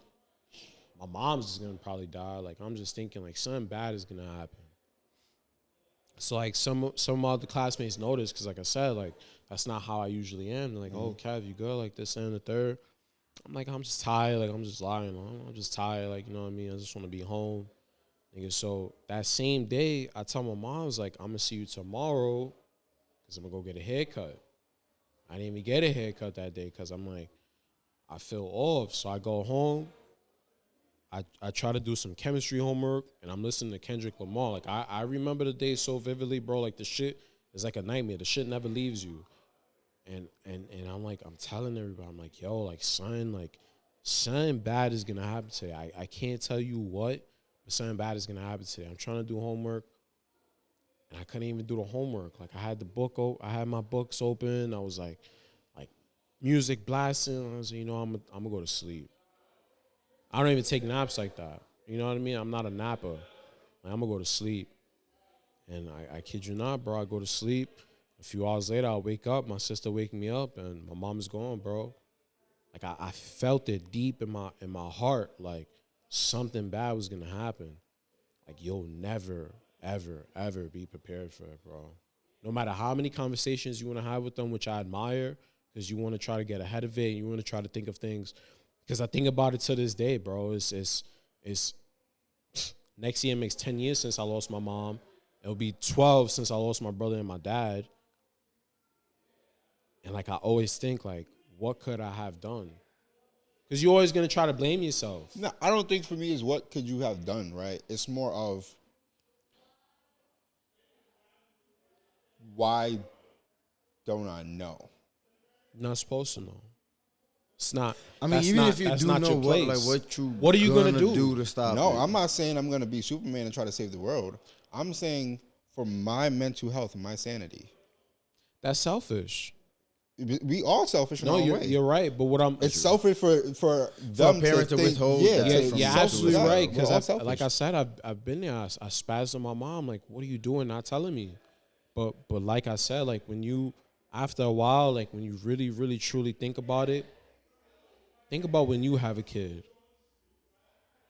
my mom's is gonna probably die. Like, I'm just thinking like something bad is gonna happen. So like some of my other classmates noticed, because like I said, like that's not how I usually am. They're like, oh, Kev, you good? Like this and the third. I'm like, I'm just tired. Like, I'm just lying. I'm just tired. Like, you know what I mean? I just want to be home. Nigga, so that same day, I tell my mom, I was like, I'm going to see you tomorrow because I'm going to go get a haircut. I didn't even get a haircut that day because I'm like, I feel off. So I go home. I try to do some chemistry homework, and I'm listening to Kendrick Lamar. Like, I remember the day so vividly, bro. Like, the shit is like a nightmare. The shit never leaves you. And I'm like, I'm telling everybody, I'm like, yo, like, something bad is going to happen today. I can't tell you what, but something bad is going to happen today. I'm trying to do homework, and I couldn't even do the homework. Like, I had I had my books open. I was like music blasting. I was like, you know, I'm gonna go to sleep. I don't even take naps like that. You know what I mean? I'm not a napper. Like, I'm gonna go to sleep. And I kid you not, bro. I go to sleep. A few hours later, I wake up. My sister waking me up, and my mom's gone, bro. Like, I felt it deep in my heart, like something bad was gonna happen. Like, you'll never, ever, ever be prepared for it, bro. No matter how many conversations you want to have with them, which I admire, because you want to try to get ahead of it, and you want to try to think of things. Because I think about it to this day, bro. It's next year makes 10 years since I lost my mom. It'll be 12 since I lost my brother and my dad. And, like, I always think, like, what could I have done? Because you're always going to try to blame yourself. No, I don't think for me is what could you have done, right? It's more of why don't I know? You're not supposed to know. It's not. I mean, even if you do know what are you gonna do to stop No, it? I'm not saying I'm gonna be Superman and try to save the world. I'm saying for my mental health and my sanity. That's selfish. We all selfish in our own way. You're right. But it's selfish for them parents to withhold. Yeah, you're absolutely right. Because like I said, I've been there. I spazzed on my mom. Like, what are you doing? Not telling me. But like I said, like, when you, after a while, like, when you really, really, truly think about it, think about when you have a kid.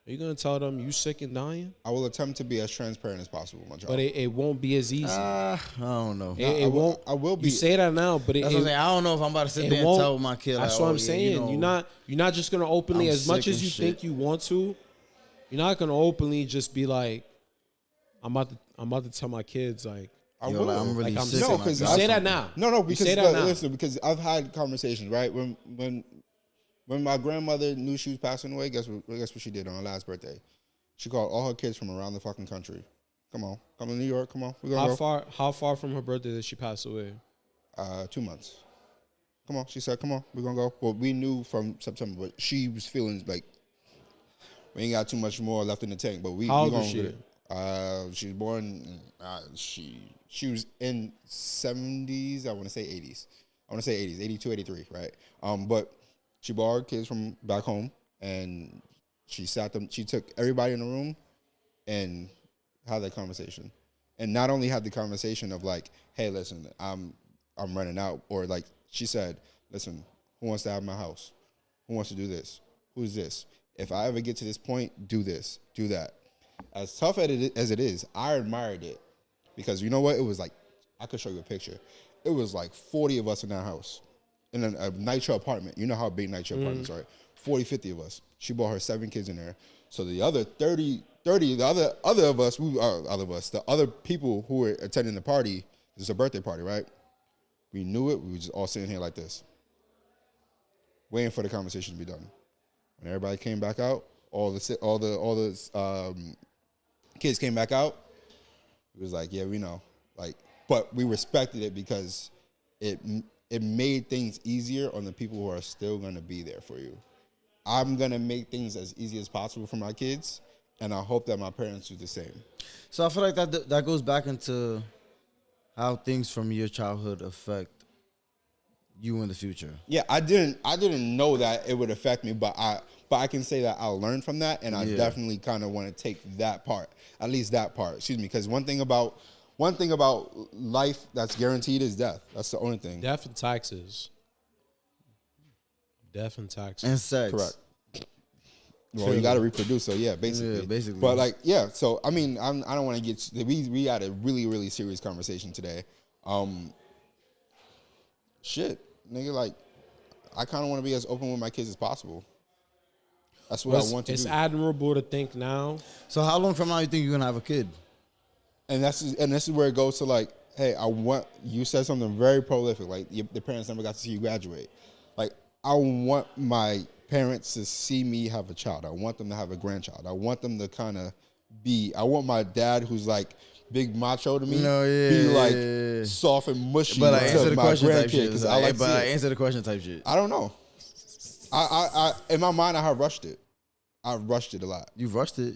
Are you gonna tell them you sick and dying? I will attempt to be as transparent as possible, my child. But it won't be as easy. I don't know. It won't. I will be. You say that now, but That's what I'm saying. I don't know if I'm about to sit there and tell my kid. That's like, what I'm saying. You know, you're not just gonna openly, I'm as much as you sick and think you want to. You're not gonna openly just be like, I'm about to tell my kids, like, I will. Like, I'm really like, I'm sick. no, because you say that now. No, because say that now. listen, because I've had conversations, right? When my grandmother knew she was passing away, guess what she did on her last birthday? She called all her kids from around the fucking country. Come to New York. Come on, we're gonna go. How far from her birthday did she pass away? 2 months. Come on, she said, come on, we're gonna go. Well, we knew from September, but she was feeling like we ain't got too much more left in the tank. But how old was she? She was born. She was in 70s. I want to say 80s. I want to say 80s, 82, 83, right? But she brought her kids from back home, and she took everybody in the room and had that conversation. And not only had the conversation of like, hey, listen, I'm running out. Or like she said, listen, who wants to have my house? Who wants to do this? Who's this? If I ever get to this point, do this, do that. As tough as it is, I admired it. Because you know what? It was like, I could show you a picture. It was like 40 of us in that house. In a NYCHA apartment. You know how big NYCHA apartments are. 40, 50 of us. She brought her 7 kids in there. So the other 30, the other people who were attending the party, it's a birthday party, right? We knew it. We were just all sitting here like this, waiting for the conversation to be done. When everybody came back out, all the kids came back out. It was like, yeah, we know. Like, but we respected it because it made things easier on the people who are still gonna be there for you. I'm gonna make things as easy as possible for my kids, and I hope that my parents do the same. So I feel like that goes back into how things from your childhood affect you in the future. Yeah, I didn't know that it would affect me, but I can say that I learned from that, and I definitely kind of want to take that part, at least that part. Excuse me, because one thing about life that's guaranteed is death. That's the only thing. Death and taxes. Death and taxes. And sex. Correct. Well, you got to reproduce, so yeah, basically. Yeah, basically. But like, yeah, so I mean, I don't want to get. We had a really, really serious conversation today. Shit, nigga, like, I kind of want to be as open with my kids as possible. That's what I want to do. It's admirable to think now. So how long from now you think you're gonna have a kid? And this is where it goes to like, hey, you said something very prolific. Like the parents never got to see you graduate. Like I want my parents to see me have a child. I want them to have a grandchild. I want them to kind of I want my dad, who's like big macho to me, be like soft and mushy. But I answer the my question type grandkid. shit. I answer the question type shit. I don't know. I in my mind I have rushed it. I rushed it a lot. You rushed it.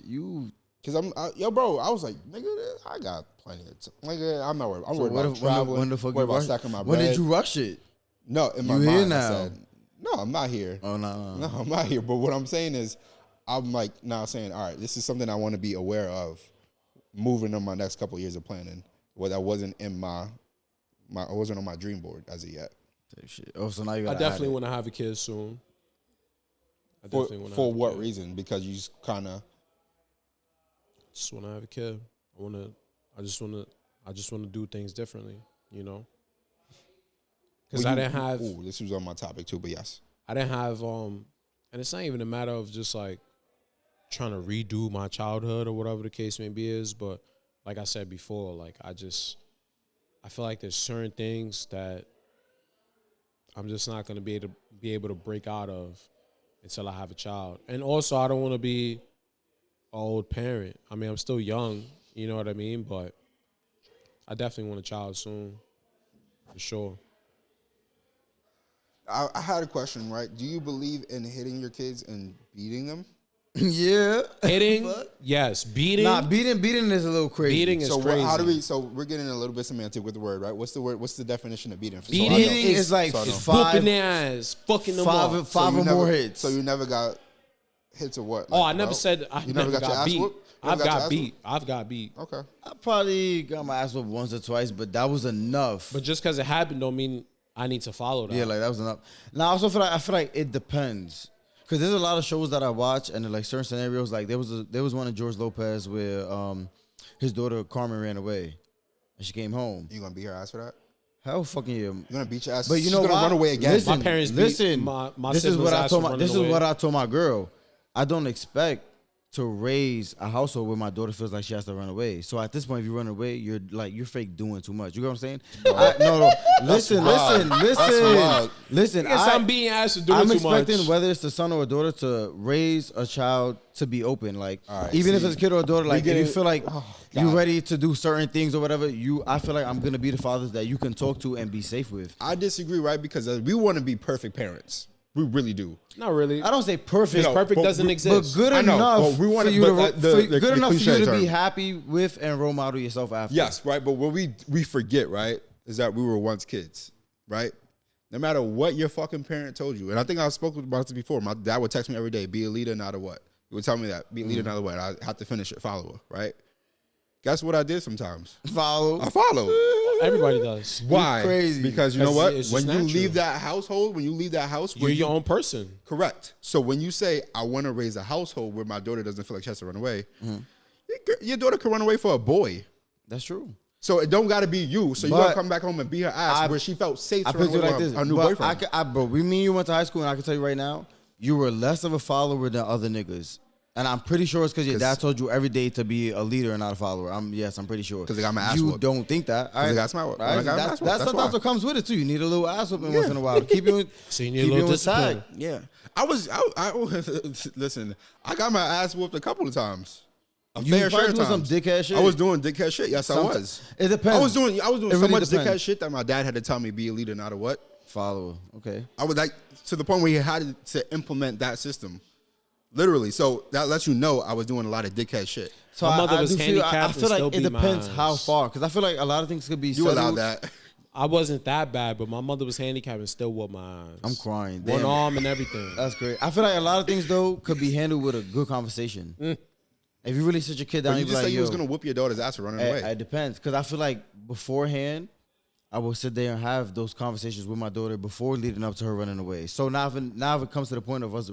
Cause bro. I was like, nigga, I got plenty of time. Nigga, I'm not worried. I'm worried about traveling. When the fuck worried you about rush? stacking my When bread. did you rush it? No, in my You mind, here I now? said, no, I'm not here. Oh no. No, I'm not here. But what I'm saying is, I'm like now saying, all right, this is something I want to be aware of, moving on my next couple of years of planning. Well, that wasn't in I wasn't on my dream board as of yet. Shit. Oh, so now you got. I definitely want to have a kid soon. For what reason? Because you just kind of just want to have a kid. I just want to do things differently, you know. Because I didn't have. Ooh, this was on my topic too, but yes, I didn't have. And it's not even a matter of just like trying to redo my childhood or whatever the case may be is, but like I said before, like I feel like there's certain things that I'm just not gonna be able to break out of until I have a child. And also, I don't want to be an old parent. I mean, I'm still young, you know what I mean? But I definitely want a child soon, for sure. I had a question, right? Do you believe in hitting your kids and beating them? Yeah. Hitting, yes. Beating. Nah, beating is a little crazy. Beating is crazy. So we're getting a little bit semantic with the word, right? What's the word? What's the definition of beating? Beating is like whooping their ass, fucking them up. Five or more hits. So you never got hits or what? I never said I never got beat. I've got beat. Okay. I probably got my ass whooped once or twice, but that was enough. But just because it happened don't mean I need to follow that. Yeah, like that was enough. Now I also feel like it depends. Because there's a lot of shows that I watch, and like certain scenarios, like there was one of George Lopez where his daughter Carmen ran away, and she came home. You gonna beat her ass for that? Hell fucking yeah! You're gonna beat your ass. But you know she's gonna run away again. Listen, my parents listen. My this is what I told my. This away. is what I told my girl. I don't expect to raise a household where my daughter feels like she has to run away. So at this point, if you run away, you're fake doing too much. You know what I'm saying? No. Listen. I guess I'm being asked to do I'm too expecting much. whether it's the son or a daughter to raise a child to be open. Like right, even if it's a kid or a daughter, like if you feel like you're God. ready to do certain things or whatever, I feel like I'm gonna be the father that you can talk to and be safe with. I disagree, right? Because we want to be perfect parents. We really do. Not really. I don't say perfect. Perfect doesn't exist. But good enough but we want for you the good enough for cliche you to be term. happy with and role model yourself after. Yes, right. But what we forget, right, is that we were once kids, right? No matter what your fucking parent told you, and I think I spoke about this before. My dad would text me every day, be a leader, not a what. He would tell me that, be a leader, not a what. I have to finish it, follower, right? Guess what I did sometimes? Follow. I followed. Everybody does. Why? crazy. Because you know what? It's When just you natural. leave that household, You're your own person. correct. So when you say, I want to raise a household where my daughter doesn't feel like she has to run away, your daughter can run away for a boy. That's true. So it don't got to be you. So you But got to come back home and beat her ass where she felt safe I to run put away it like with this. her new But boyfriend. bro, me and you went to high school, and I can tell you right now, you were less of a follower than other niggas. And I'm pretty sure it's because your dad told you every day to be a leader and not a follower. I'm pretty sure. 'Cause I got my ass You whooped. don't think that. I got my whooped. All right? I got my ass That's whooped. That's sometimes why. what comes with it too. You need a little ass whooping once in a while to keep you. So you need a little discipline. Yeah. I listen, I got my ass whooped a couple of times. You Fair probably share doing some times. dickhead shit. I was doing dickhead shit. Yes, I was. It depends. I was doing It so really much depends. dickhead shit that my dad had to tell me be a leader, not a what. Follower. Okay. I was like to the point where he had to implement that system, literally. So that lets you know I was doing a lot of dickhead shit. So My mother was I handicapped feel and still like it beat my depends ass. how far, because I feel like a lot of things could be. You allowed that. I wasn't that bad, but my mother was handicapped and still whooped my ass. I'm crying. One Damn. arm and everything. That's great. I feel like a lot of things though could be handled with a good conversation. If you really sit your kid down, But you you be just like, say you yo, was gonna whoop your daughter's ass for running away. it depends. Because I feel like beforehand, I will sit there and have those conversations with my daughter before leading up to her running away. So now if it comes to the point of us,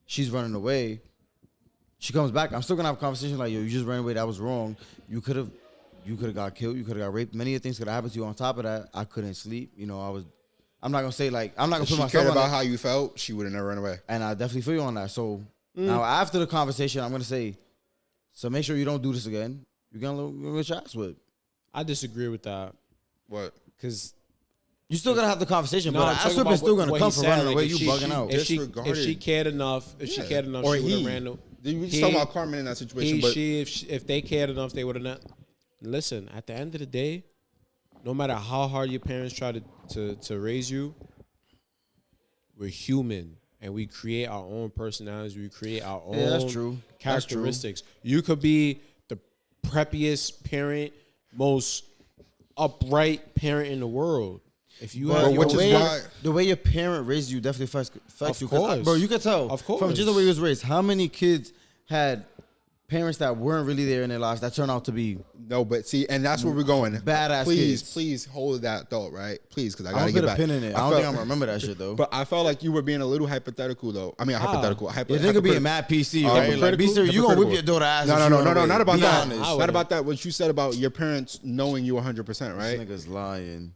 she's running away, she comes back, I'm still gonna have a conversation like, yo, you just ran away, that was wrong. You could have got killed, you could have got raped. Many of things could have happened to you. On top of that, I couldn't sleep. You know, I'm not gonna say like I'm not gonna If put she myself cared on about it, how you felt, she would have never run away. and I definitely feel you on that. So now after the conversation, I'm gonna say, so make sure you don't do this again. You're gonna get your ass whipped. I disagree with that What? because You still gotta have the conversation, no, but I'm ass talking whipping about still what gonna he come from said, running like, away. if You she- bugging out. If she Disregarded. cared enough, Yeah. she cared enough, Or she would have he. ran. We just talking about Carmen in that situation, but If they cared enough, they would have not. Listen, at the end of the day, no matter how hard your parents try to raise you, we're human and we create our own personalities. We create our own that's true. That's true. characteristics. You could be the preppiest parent, most upright parent in the world. If you But have your which own- is why the way your parent raised you definitely affects you. Of course. Bro, you can tell Of from course. just the way you was raised. How many kids had parents that weren't really there in their lives that turned out to be no, but see, and that's where we're going. Badass Please, kids. please hold that thought, right? Please, because I I gotta don't get put a back. pin in it. I don't think I'm gonna remember that shit though. But I felt like you were being a little hypothetical, though. I mean, hypothetical. Yeah, nigga being mad PC, right? Like, be serious. You gonna whip your daughter ass. No, if no, she no, run no, no, away. not about Be that. honest. Not about that. What you said about your parents knowing you 100%, right? This nigga's lying.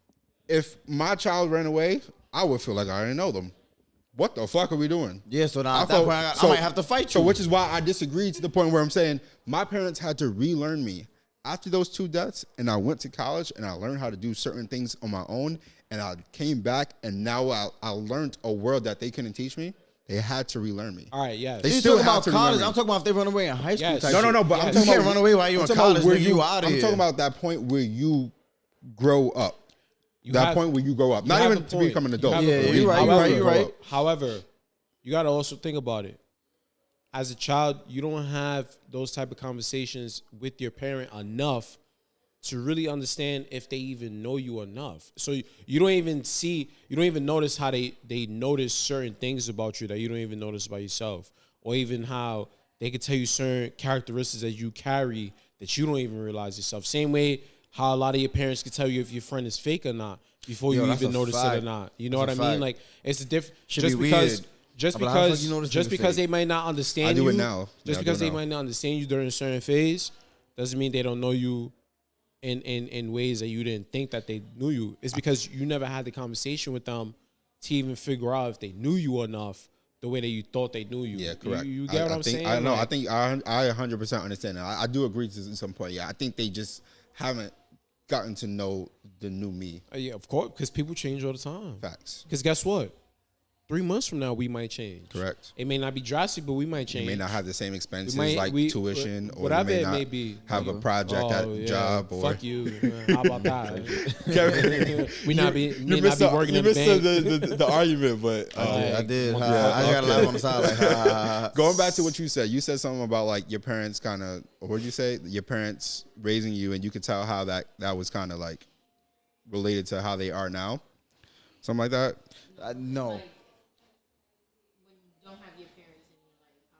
If my child ran away, I would feel like I didn't know them. What the fuck are we doing? Yeah, so now I at that felt- point, I so- might have to fight you. So, which is why I disagree to the point where I'm saying my parents had to relearn me after those 2 deaths, and I went to college and I learned how to do certain things on my own, and I came back and now I learned a world that they couldn't teach me. They had to relearn me. All right, yes. They you still talking have about to college? remember. I'm talking about if they run away in high school. Yes. Type No, no, shit. no. But I'm Yes. talking You about can't run away while you in I'm talking about college, where nigga. You out of I'm here. talking about that point where you grow up. have- Point where you grow up, not have even a to point. become an You adult. have a Yeah, point. you're right, you're right, you're right. However, you got to also think about it. As a child, you don't have those type of conversations with your parent enough to really understand if they even know you enough. So you don't even notice how they notice certain things about you that you don't even notice about yourself, or even how they could tell you certain characteristics that you carry that you don't even realize yourself. Same way how a lot of your parents can tell you if your friend is fake or not before Yo, you that's even a notice it fact. or not. You know That's what a I mean? fact. Like it's a different. Should Just be because, weird. just But how the fuck because, you know this just nigga because fake? they might not understand I do you, it now. just Yeah, I do because it they now. might not understand you during a certain phase, doesn't mean they don't know you in ways that you didn't think that they knew you. It's because you never had the conversation with them to even figure out if they knew you enough the way that you thought they knew you. Yeah, correct. You get what I'm think, saying? I know. Like, I think I 100% understand that. I do agree to some point. Yeah, I think they just haven't gotten to know the new me. yeah, of course, because people change all the time. Facts. Because guess what? 3 months from now, we might change. Correct. It may not be drastic, but we might You change. may not have the same expenses might- like we- tuition, or whatever you may it not may be. have a project at Oh, yeah. job, or Fuck you. How about that? we not be you may not missed be working in the bank. the argument, but I did. Yeah, I just gotta laugh on the side. Like, ha, ha, ha. going back to what you said something about like your parents kind of, what did you say? Your parents raising you, and you could tell how that was kind of like related to how they are now, something like that. No. When you don't have your parents in your life, how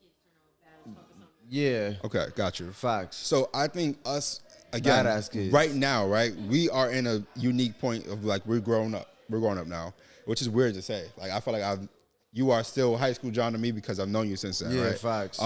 kids turn out bad as fuck or something. Yeah. Okay, got you. Facts. So I think us again Badass kids. right now, right? We are in a unique point of like we're growing up. We're growing up now, which is weird to say. Like I feel like you are still high school John to me because I've known you since then. Yeah, right? facts.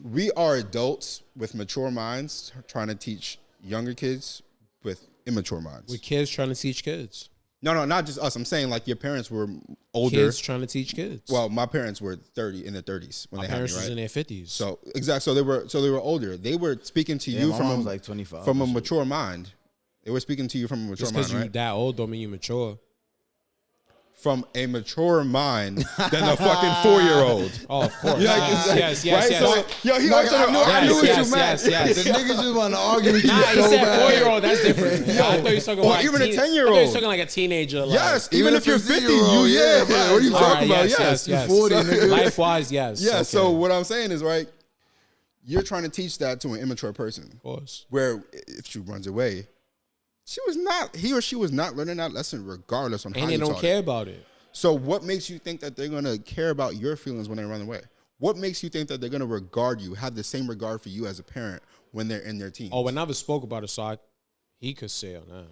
We are adults with mature minds trying to teach younger kids with immature minds. With kids trying to teach kids. No, not just us. I'm saying like your parents were older. Kids trying to teach kids. Well, my parents were in their 30s when my they had me, parents right? was in their 50s. So exactly. So they were older. They were speaking to Yeah, you my from mom's like 25 from a and shit. mature mind. They were speaking to you from a mature just mind, because you right? that old don't mean you mature. From a mature mind than a fucking 4-year-old. Oh, of course. Yeah, yes, yes, right? yes. So, yo, he always I talking knew, about, I knew Yes, what yes, you meant. yes, yes. The niggas just want to argue with you Nah, he so said bad. 4-year-old. That's different. I thought you was talking Or about even a teen- 10-year-old. I thought you was talking like a teenager. Like, yes, even if you're 50, you, 0, yeah, yeah, bro. What are you all talking right, about? yes, Yes, yes, yes. 40, nigga. Life-wise, yes. Yeah, Okay. so what I'm saying is, right, you're trying to teach that to an immature person. Of course. Where if she runs away, he or she was not learning that lesson regardless on how And they you don't taught care it. about it. So what makes you think that they're going to care about your feelings when they run away? What makes you think that they're going to regard you, have the same regard for you as a parent when they're in their teens? Oh, I never spoke about it, so he could say on that.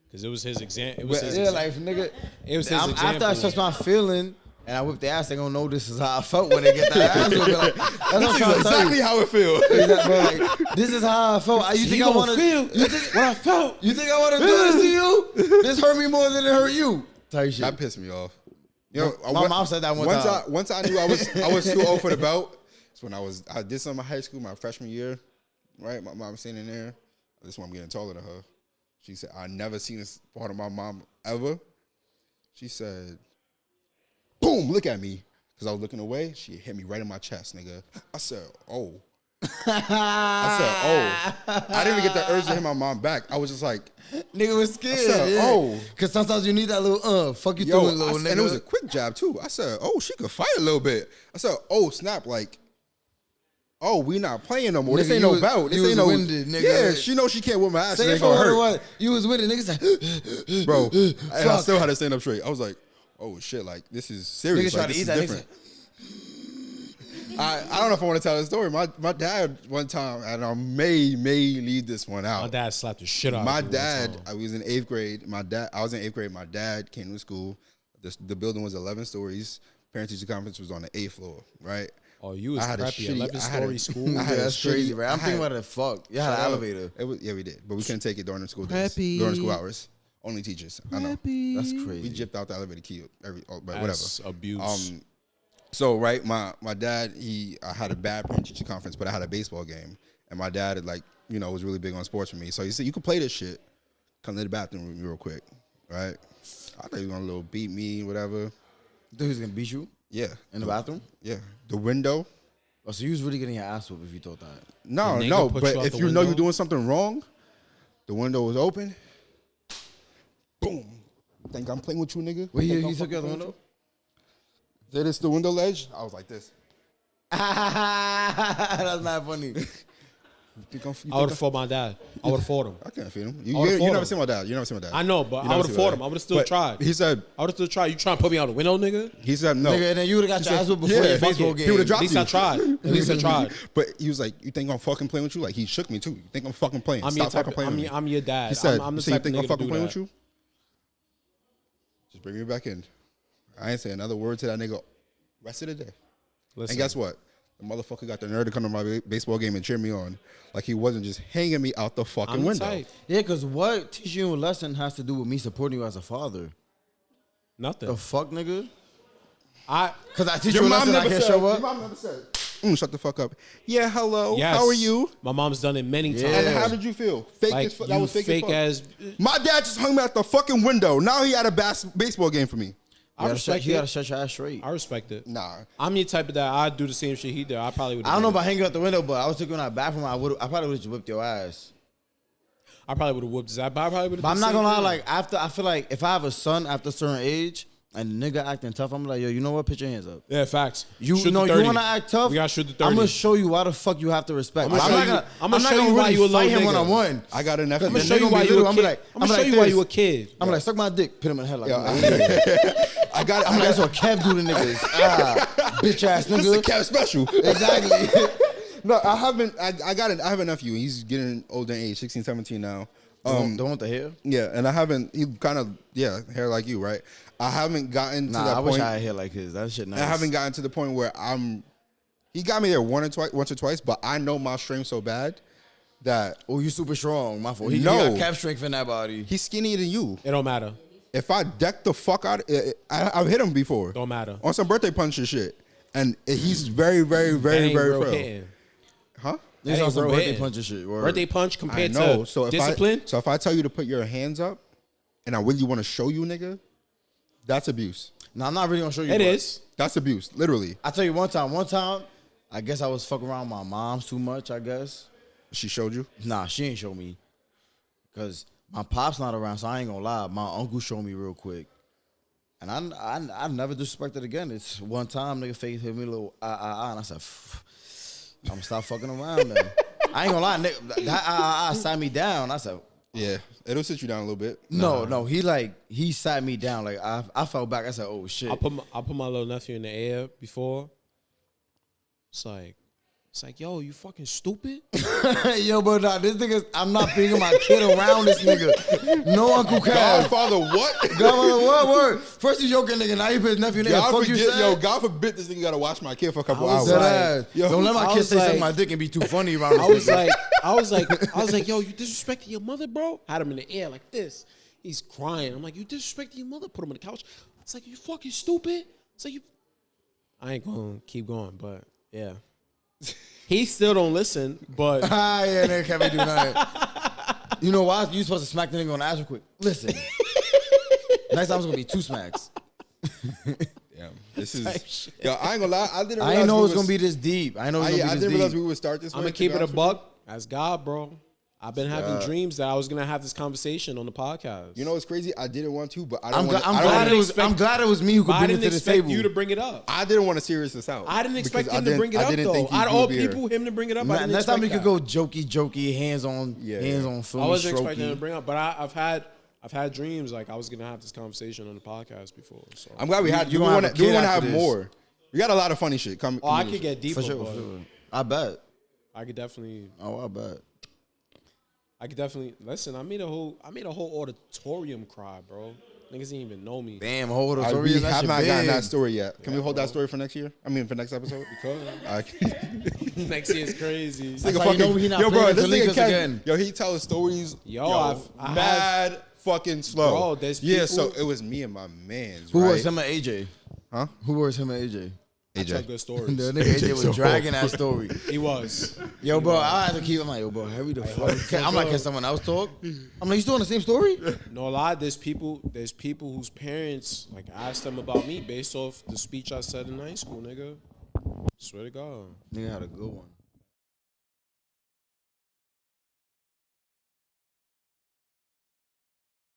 Because it was his example. It was his Yeah, example. like, nigga. It was his After I example. express my feeling, and I whip their ass, they gonna know this is how I felt when they get that ass whooping. Like, that's what I'm trying to tell exactly you. how it feels. Exactly, bro, like, this is how I felt. You think I want to feel? You think what I felt? You think I want to do this to you? This hurt me more than it hurt you. Type shit. That pissed me off. You know, my mom said that one time. Once I knew I was too old for the belt. It's when I did some in high school, my freshman year. Right, my mom standing there. This one I'm getting taller than her. She said, "I never seen this part of my mom ever." She said, "Boom! Look at me," because I was looking away. She hit me right in my chest, nigga. I said, "Oh." I said, "Oh." I didn't even get the urge to hit my mom back. I was just like, nigga was scared. I said, "Oh," because sometimes you need that little fuck you through it, little nigga. And it was a quick jab too. I said, "Oh, she could fight a little bit." I said, "Oh, snap!" Like, oh, we not playing no more. Nigga, this ain't no bout. This ain't no winded, nigga. Yeah, she knows she can't whip my ass. Say It it ain't for gonna what it hurt. was. You was winning. Niggas like, Bro, and I still had to stand up straight. I was like, oh shit, like this is serious. Niggas Like, try to this eat is that. different. I don't know if I want to tell the story. My dad one time, and I may leave this one out. My dad slapped the shit out My of me dad, one time. I was in 8th grade. I was in 8th grade. My dad came to school. The building was 11 stories. Parent-teacher conference was on the 8th floor, right? Oh, you was I had a preppy. shitty- 11-story school. I had a that's crazy, shitty- right? I'm I thinking had- about it. Fuck. You had an elevator. Yeah, we did, but we couldn't take it during the school days, Preppy. during school hours. Only teachers. I know. That's We crazy. gypped out the elevator key, but That's whatever. abuse. So right, my dad, I had a bad parent-teacher conference, but I had a baseball game, and my dad was really big on sports for me. So he said, "You can play this shit. Come to the bathroom with me real quick, right?" I thought he was gonna beat me, whatever. You think he was gonna beat you Yeah, in the bathroom? yeah. The window. Oh, so you was really getting your ass whooped if you thought that. No, The nigga no. put But you out if the you know window? you're doing something wrong, the window was open. Boom. Think I'm playing with you, nigga? Wait, Think he I'm took you out the fucking window? That is the window ledge. I was like this. That's not funny. You think I would have fought my dad. I would have fought him. I can't feed him. I You would've fought never him. seen my dad. You never seen my dad. I know, but You I never would seen have my fought dad. him. I would have still But tried. He said I would have still tried. You trying to put me out the window, nigga? no. Nigga, and then you would have got your ass whooped before Yeah, your fuck baseball it. game. He would've At dropped least you. I tried. At least I tried. But he was like, "You think I'm fucking playing with you?" Like he shook me too. You think I'm fucking playing? I'm your Stop type. fucking playing with me. I'm your dad. He said, I'm the "So you type think of I'm nigga to fucking do playing that. with you? Just bring me back in." I ain't say another word to that nigga rest of the day. Listen, And guess what? The motherfucker got the nerve to come to my baseball game and cheer me on. Like he wasn't just hanging me out the fucking I'm the window. type. Yeah, because what teaching you a lesson has to do with me supporting you as a father? Nothing. The fuck, nigga? I Because I teach you a lesson, I can't show Your up. mom never said, shut the fuck up. Yeah, hello. yes. How are you? My mom's done it many Yeah. times. And how did you feel? Fake Like as fuck. you That was fake as fuck. My dad just hung me out the fucking window. Now he had a baseball game for me. I respect You gotta it. shut your ass straight. I respect it. Nah. I'm your type of that. I'd do the same shit he did. I probably would. I don't know about hanging out the window, but I was taking out bathroom. I probably would have just whipped your ass. I probably would have whooped his ass. But I probably would have. But I'm not gonna lie, like after I feel like if I have a son after a certain age and the nigga acting tough, I'm like, yo, you know what? Put your hands up. Yeah, facts. You Shoot know the you 30. wanna act tough. We gotta shoot the 30. I'm gonna show you why the fuck you have to respect. I'ma Like, show I'm you- not I'ma gonna show you why really you a fight little him nigga. one on one. I got a nephew. I'm gonna The show nigga you be why you little, a I'm be kid. like- I'm I'm gonna show like you why this. you a kid. I'm like, suck my dick, put him in the head like. I got I'm like, that's what Kev do to niggas. Bitch ass This is a nigga. cat special. Exactly. No, I haven't. I have a nephew. He's getting older in age, 16, 17 now. Don't want the hair? Yeah, and I haven't. He kind of hair like you, right? I haven't gotten to Nah, that I point. wish I had hair like his. That shit nice. I haven't gotten to the point where I'm. He got me there once or twice, but I know my strength so bad that Oh, you super strong. My fault. He No. got calf strength in that body. he's skinnier than you. It don't matter. If I deck the fuck out, I've hit him before. Don't matter. On some birthday punch and shit, and he's very, very, That very, ain't very real frail. hitting. Huh? This ain't on some real birthday hitting. punch and shit. Word. Birthday punch I compared know. to So discipline. if I tell you to put your hands up, and I really want to show you, nigga, that's abuse. Nah, I'm not really gonna show you. It but is. That's abuse, literally. I tell you one time, I guess I was fucking around with my mom's too much. I guess. She showed you. Nah, she ain't show me. Cause my pop's not around, so I ain't gonna lie. My uncle showed me real quick. And I never disrespected again. It's one time nigga face hit me a little and I said, I'm gonna stop fucking around then. I ain't gonna lie, nigga, that sat me down. I said, Yeah, it'll sit you down a little bit. no, he sat me down. Like I fell back. I said, oh shit. I put my little nephew in the air before. It's like It's like, yo, you fucking stupid. Yo, but this nigga, I'm not bringing my kid around this nigga. No Uncle Kev. Godfather what? Godfather what word? First you joking nigga, now you put his nephew nigga. God Fuck you, forget, said. yo, God forbid this nigga gotta watch my kid for a couple I hours. was Dead ass. Yo, Don't let my I kid was say something like- my dick and be too funny around I this was nigga. I was like, yo, you disrespecting your mother, bro? Had him in the air like this. He's crying. I'm like, you disrespecting your mother? Put him on the couch. It's like, you fucking stupid. It's like, you. I ain't gonna keep going, but yeah. He still don't listen, but Yeah, nigga can't do nothing. You know why? You supposed to smack the nigga on the ass real quick. Listen. Next time it's gonna be 2 smacks. yeah, this Type is. shit. Yo, I ain't gonna lie. I didn't. I didn't know it was gonna be this deep. I know it was gonna be I this didn't realize deep. we would start this. I'm way, gonna to keep be it a honest with you. buck. That's God, bro. I've been having dreams that I was gonna have this conversation on the podcast. You know what's crazy? I didn't want to, but I I'm don't want. glad it was me who But could I bring it didn't to the expect table. you to bring it up. I didn't want to serious this out. I didn't expect because him to bring it up though. think Out of you all would be here. people, him to bring it up. I didn't Next time we expect could that. go jokey, hands on, Yeah. film. I wasn't strokey. expecting him to bring it up, but I've had dreams like I was gonna have this conversation on the podcast before. So I'm glad we had. You We gonna want have a to kid have after this. more. We got a lot of funny shit coming. oh, I could get For deeper. sure, but for sure. I bet. I could definitely listen. I made a whole auditorium cry, bro. Niggas didn't even know me. Damn, hold on. We have not gotten that story yet. Can we hold that story for next year? I mean, for next episode. Because next year is crazy. That's how you know he not yo, playing bro, it to this link nigga us Kev, again. yo, he tells stories. Yo, I mad fucking slow. Bro, there's yeah. people- So it was me and my man's. Who right? was him and AJ? Huh? Who was him and AJ? I tell AJ. good stories. The nigga AJ was dragging that story. He was. Yo, bro, I had to keep. I'm like, yo, bro, hurry the fuck. I'm like, can someone else talk? I'm like, you still on the same story? No lie, there's people whose parents like asked them about me based off the speech I said in high school, nigga. Swear to God. Nigga had a good one.